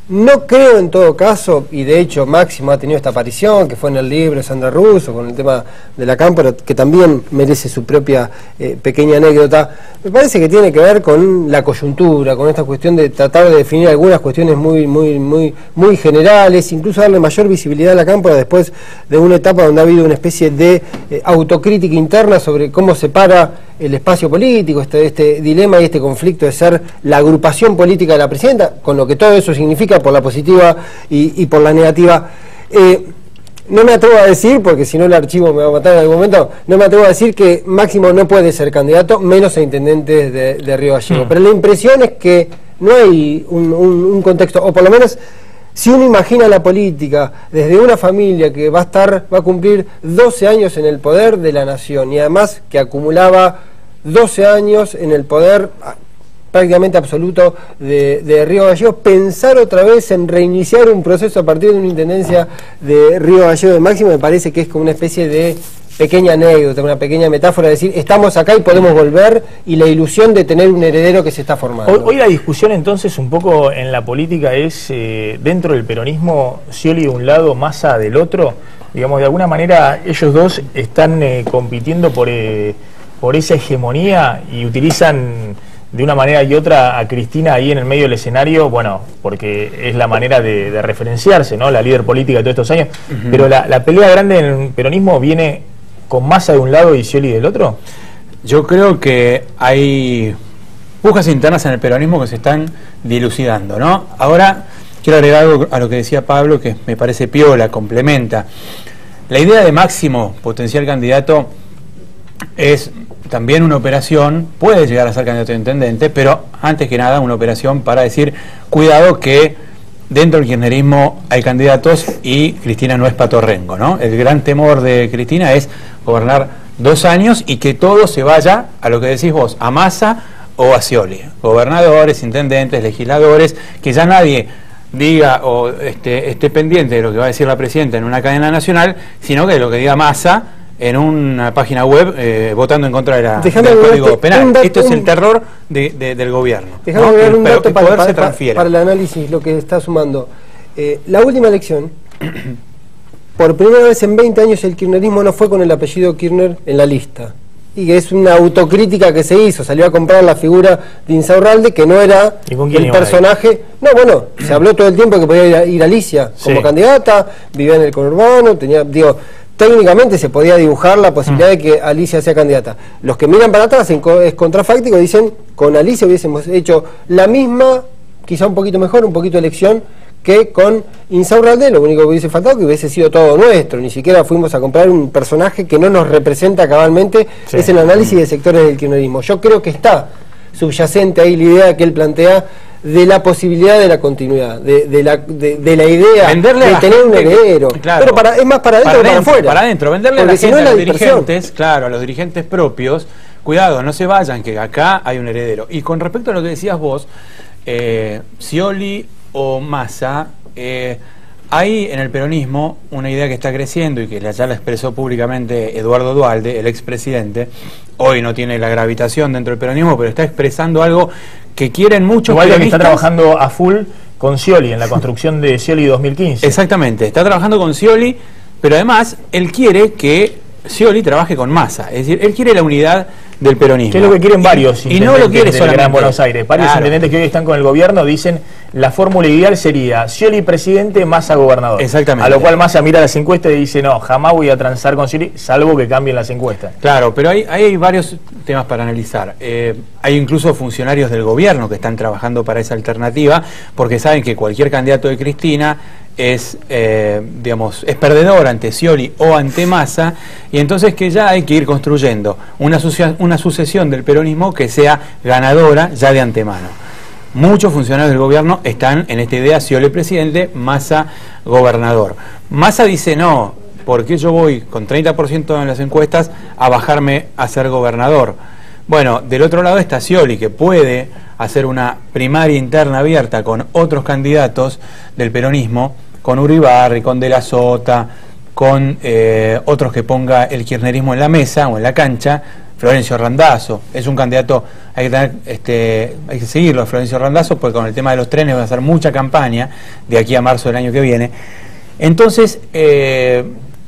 No creo en todo caso, y de hecho Máximo ha tenido esta aparición, que fue en el libro de Sandra Russo, con el tema de la Cámpora, que también merece su propia pequeña anécdota. Me parece que tiene que ver con la coyuntura, con esta cuestión de tratar de definir algunas cuestiones muy generales, incluso darle mayor visibilidad a la Cámpora después de una etapa donde ha habido una especie de autocrítica interna sobre cómo se para el espacio político, este dilema y este conflicto de ser la agrupación política de la presidenta, con lo que todo eso significa por la positiva y por la negativa. no me atrevo a decir, porque si no el archivo me va a matar en algún momento, no me atrevo a decir que Máximo no puede ser candidato, menos a intendente de Río Gallegos. Pero la impresión es que no hay un contexto, o por lo menos si uno imagina la política desde una familia que va a cumplir 12 años en el poder de la nación y además que acumulaba 12 años en el poder prácticamente absoluto de Río Gallegos, pensar otra vez en reiniciar un proceso a partir de una intendencia de Río Gallegos de Máximo me parece que es como una especie de pequeña anécdota, una pequeña metáfora, de decir, estamos acá y podemos volver, y la ilusión de tener un heredero que se está formando. Hoy la discusión entonces un poco en la política es, dentro del peronismo, Scioli de un lado, Massa del otro, digamos, de alguna manera ellos dos están compitiendo por esa hegemonía y utilizan de una manera y otra a Cristina ahí en el medio del escenario, bueno, porque es la manera de referenciarse, ¿no? La líder política de todos estos años, pero la pelea grande en el peronismo viene con Massa de un lado y Scioli del otro. Yo creo que hay pujas internas en el peronismo que se están dilucidando, ¿no? Ahora quiero agregar algo a lo que decía Pablo, que me parece piola, complementa. La idea de Máximo, potencial candidato, es también una operación, puede llegar a ser candidato a intendente, pero antes que nada una operación para decir, cuidado que dentro del kirchnerismo hay candidatos y Cristina no es Pato Rengo, ¿no? El gran temor de Cristina es gobernar 2 años y que todo se vaya a lo que decís vos, a Massa o a Scioli, gobernadores, intendentes, legisladores, que ya nadie diga o esté pendiente de lo que va a decir la presidenta en una cadena nacional, sino que lo que diga Massa en una página web votando en contra del Código Penal. Esto es el terror del gobierno. Déjame agregar un dato para el análisis, lo que está sumando. La última elección, por primera vez en 20 años el kirchnerismo no fue con el apellido Kirchner en la lista. Y que es una autocrítica que se hizo, salió a comprar la figura de Insaurralde, que no era el personaje. No, bueno, se habló todo el tiempo que podía ir Alicia como candidata, vivía en el conurbano, tenía, digo, técnicamente se podía dibujar la posibilidad de que Alicia sea candidata. Los que miran para atrás es contrafáctico, dicen, con Alicia hubiésemos hecho la misma, quizá un poquito mejor, un poquito elección, que con Insaurralde. Lo único que hubiese faltado que hubiese sido todo nuestro, ni siquiera fuimos a comprar un personaje que no nos representa cabalmente. Es el análisis de sectores del kirchnerismo. Yo creo que está subyacente ahí la idea que él plantea de la posibilidad de la continuidad, de la idea venderle de tener un heredero. Claro, pero es más para adentro que para afuera. Para adentro, venderle a la gente, a los dirigentes, claro, a los dirigentes propios, cuidado, no se vayan, que acá hay un heredero. Y con respecto a lo que decías vos, Scioli o Massa, hay en el peronismo una idea que está creciendo y que ya la expresó públicamente Eduardo Duhalde, el expresidente. Hoy no tiene la gravitación dentro del peronismo, pero está expresando algo que quieren muchos peronistas. Que está trabajando a full con Scioli en la construcción de Scioli 2015. Exactamente, está trabajando con Scioli, pero además él quiere que Scioli trabaje con Massa, es decir, él quiere la unidad del peronismo. Que es lo que quieren varios y no lo quiere solamente Gran Buenos Aires. Varios intendentes que hoy están con el gobierno dicen la fórmula ideal sería Scioli presidente, Massa gobernador. Exactamente. A lo cual Massa mira las encuestas y dice, no, jamás voy a transar con Scioli, salvo que cambien las encuestas. Claro, pero hay varios temas para analizar. Hay incluso funcionarios del gobierno que están trabajando para esa alternativa, porque saben que cualquier candidato de Cristina es perdedor ante Scioli o ante Massa, y entonces que ya hay que ir construyendo una sucesión del peronismo que sea ganadora ya de antemano. Muchos funcionarios del gobierno están en esta idea, Scioli presidente, Massa gobernador. Massa dice, no, ¿por qué yo voy con 30% en las encuestas a bajarme a ser gobernador? Bueno, del otro lado está Scioli, que puede hacer una primaria interna abierta con otros candidatos del peronismo, con Uribarri, con De la Sota, con otros que ponga el kirchnerismo en la mesa o en la cancha. Florencio Randazzo es un candidato, hay que seguirlo a Florencio Randazzo, porque con el tema de los trenes va a hacer mucha campaña de aquí a marzo del año que viene. Entonces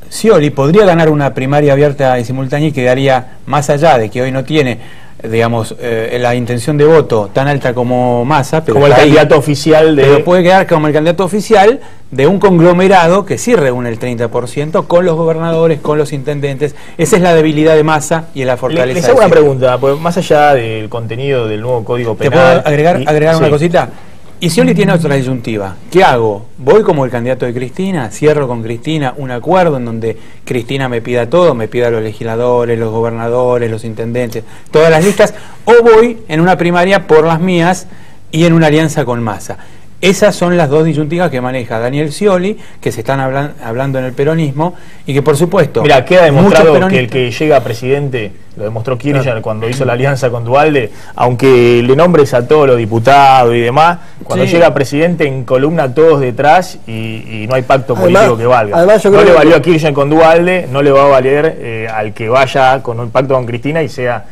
Scioli podría ganar una primaria abierta y simultánea y quedaría, más allá de que hoy no tiene, digamos, la intención de voto tan alta como Massa, pero como el candidato oficial de... Pero puede quedar como el candidato oficial de un conglomerado que sí reúne el 30% con los gobernadores, con los intendentes. Esa es la debilidad de Massa y la fortaleza. Les hago una pregunta, pues más allá del contenido del nuevo Código Penal... ¿Te puedo agregar una cosita? Y Scioli tiene otra disyuntiva. ¿Qué hago? ¿Voy como el candidato de Cristina? ¿Cierro con Cristina un acuerdo en donde Cristina me pida todo? Me pida los legisladores, los gobernadores, los intendentes, todas las listas. ¿O voy en una primaria por las mías y en una alianza con Massa? Esas son las dos disyuntivas que maneja Daniel Scioli, que se están hablando en el peronismo, y que por supuesto... Mira, queda demostrado que el que llega a presidente, lo demostró Kirchner cuando hizo la alianza con Duhalde, aunque le nombres a todos los diputados y demás, cuando llega a presidente encolumna a todos detrás y no hay pacto político que valga. Además, yo creo no le valió que a Kirchner con Duhalde, no le va a valer al que vaya con un pacto con Cristina y sea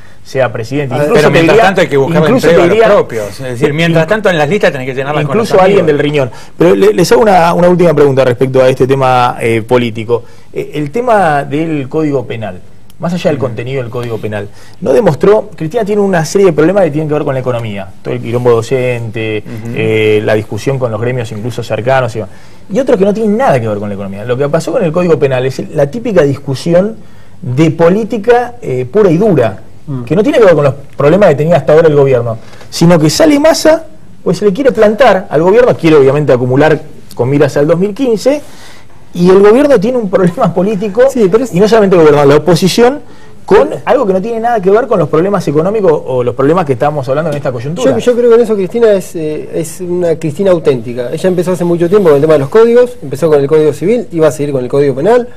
presidente. Pero mientras tanto hay que buscar empleo a los propios. Es decir, mientras tanto en las listas tenés que llenarlas con los incluso alguien del riñón. Pero les hago una última pregunta respecto a este tema político. El tema del Código Penal, más allá del contenido del Código Penal, no demostró, Cristina tiene una serie de problemas que tienen que ver con la economía, todo el quilombo docente, la discusión con los gremios incluso cercanos y otros que no tienen nada que ver con la economía. Lo que pasó con el Código Penal es la típica discusión de política pura y dura, que no tiene que ver con los problemas que tenía hasta ahora el gobierno, sino que sale Massa, pues se le quiere plantar al gobierno, quiere obviamente acumular con miras al 2015, y el gobierno tiene un problema político, y no solamente el gobierno, la oposición, con algo que no tiene nada que ver con los problemas económicos o los problemas que estábamos hablando en esta coyuntura. Yo creo que en eso Cristina es una Cristina auténtica. Ella empezó hace mucho tiempo con el tema de los códigos, empezó con el Código Civil, iba a seguir con el Código Penal,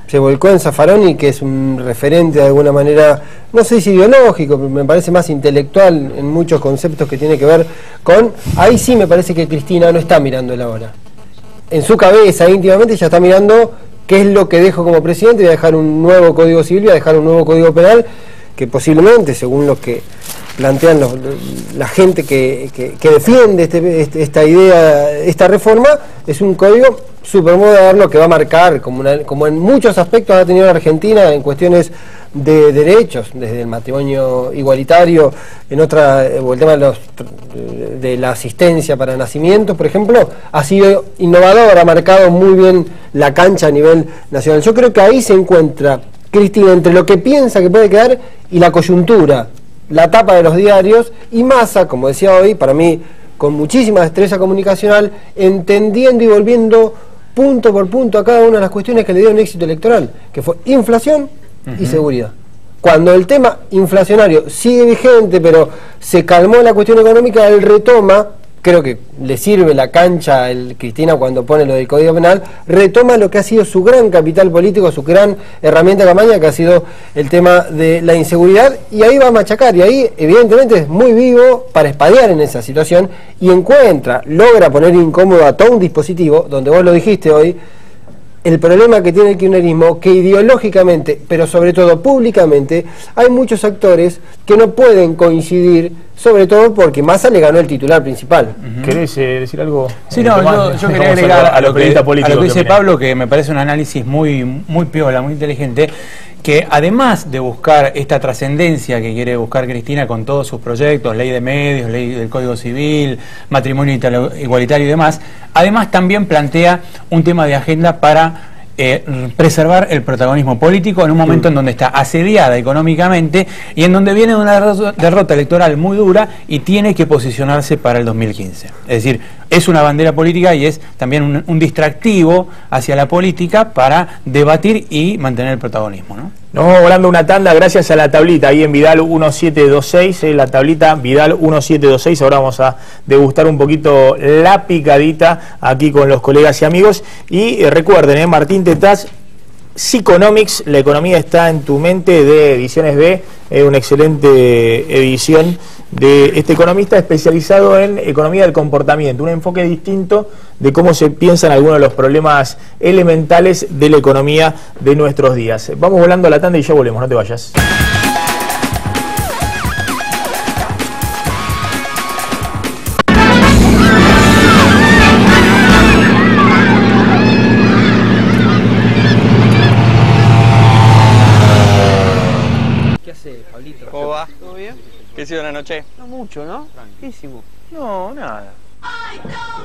se volcó en Zaffaroni, que es un referente de alguna manera, no sé si ideológico, pero me parece más intelectual en muchos conceptos que tiene que ver con... Ahí sí me parece que Cristina no está mirando el ahora. En su cabeza, íntimamente, ya está mirando qué es lo que dejo como presidente. Voy a dejar un nuevo Código Civil, voy a dejar un nuevo Código Penal, que posiblemente, según lo que plantean la gente que defiende esta idea, esta reforma, es un código súper moderno que va a marcar, como en muchos aspectos ha tenido la Argentina en cuestiones de derechos, desde el matrimonio igualitario, o el tema de la asistencia para nacimientos, por ejemplo, ha sido innovador, ha marcado muy bien la cancha a nivel nacional. Yo creo que ahí se encuentra Cristina entre lo que piensa que puede quedar y la coyuntura, la tapa de los diarios, y Massa, como decía hoy, para mí con muchísima destreza comunicacional, entendiendo y volviendo punto por punto a cada una de las cuestiones que le dieron éxito electoral, que fue inflación y seguridad. Cuando el tema inflacionario sigue vigente, pero se calmó la cuestión económica, él retoma, creo que le sirve la cancha a Cristina cuando pone lo del Código Penal, retoma lo que ha sido su gran capital político, su gran herramienta de campaña, que ha sido el tema de la inseguridad, y ahí va a machacar, y ahí evidentemente es muy vivo para espadear en esa situación, y logra poner incómodo a todo un dispositivo, donde vos lo dijiste hoy, el problema que tiene el kirchnerismo, que ideológicamente, pero sobre todo públicamente, hay muchos actores que no pueden coincidir, sobre todo porque Massa le ganó el titular principal. ¿Querés decir algo? Sí, no, yo quería agregar a lo que dice Pablo, que me parece un análisis muy piola, muy inteligente, que además de buscar esta trascendencia que quiere buscar Cristina con todos sus proyectos, ley de medios, ley del Código Civil, matrimonio igualitario y demás, además también plantea un tema de agenda para preservar el protagonismo político en un momento en donde está asediada económicamente y en donde viene una derrota electoral muy dura y tiene que posicionarse para el 2015. Es decir, es una bandera política y es también un distractivo hacia la política para debatir y mantener el protagonismo, ¿no? Nos vamos volando una tanda gracias a la tablita ahí en Vidal 1726, la tablita Vidal 1726. Ahora vamos a degustar un poquito la picadita aquí con los colegas y amigos. Y recuerden, Martín Tetaz, Psiconomics, la economía está en tu mente, de Ediciones B, una excelente edición de este economista especializado en economía del comportamiento, un enfoque distinto de cómo se piensan algunos de los problemas elementales de la economía de nuestros días. Vamos volando a la tanda y ya volvemos, no te vayas. ¿Cómo va? ¿Todo bien? ¿Qué hicieron anoche? No mucho, ¿no? ¿Qué hicimos? No, nada.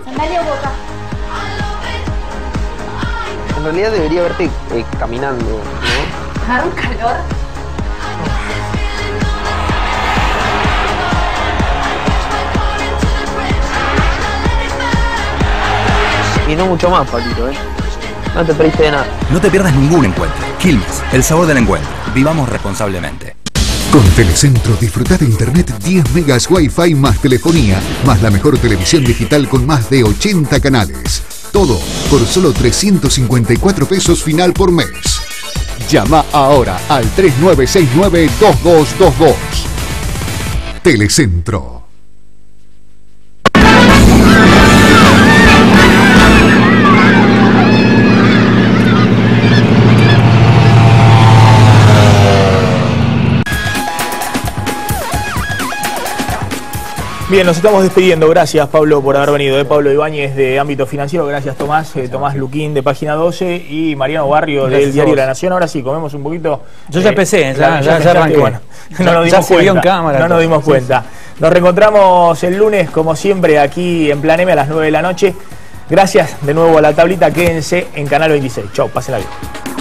Sandalia o Boca. En realidad debería verte caminando, ¿no? ¿Agarra un calor? Y no mucho más, Paquito, No te perdiste de nada. No te pierdas ningún encuentro. Quilmes, el sabor del encuentro. Vivamos responsablemente. Con Telecentro disfruta de internet 10 megas Wi-Fi más telefonía, más la mejor televisión digital con más de 80 canales. Todo por solo 354 pesos final por mes. Llama ahora al 3969-2222. Telecentro. Bien, nos estamos despidiendo. Gracias, Pablo, por haber venido. Pablo Ibáñez, de Ámbito Financiero. Gracias, Tomás. Tomás Luquín, de Página 12. Y Mariano Barrio, del Diario La Nación. Ahora sí, comemos un poquito. Yo ya empecé, ya arranqué. Bueno, no nos dimos cuenta. En cámara, no nos dimos cuenta. Nos reencontramos el lunes, como siempre, aquí en Plan M a las 9 de la noche. Gracias de nuevo a la tablita. Quédense en Canal 26. Chau, pásenla bien.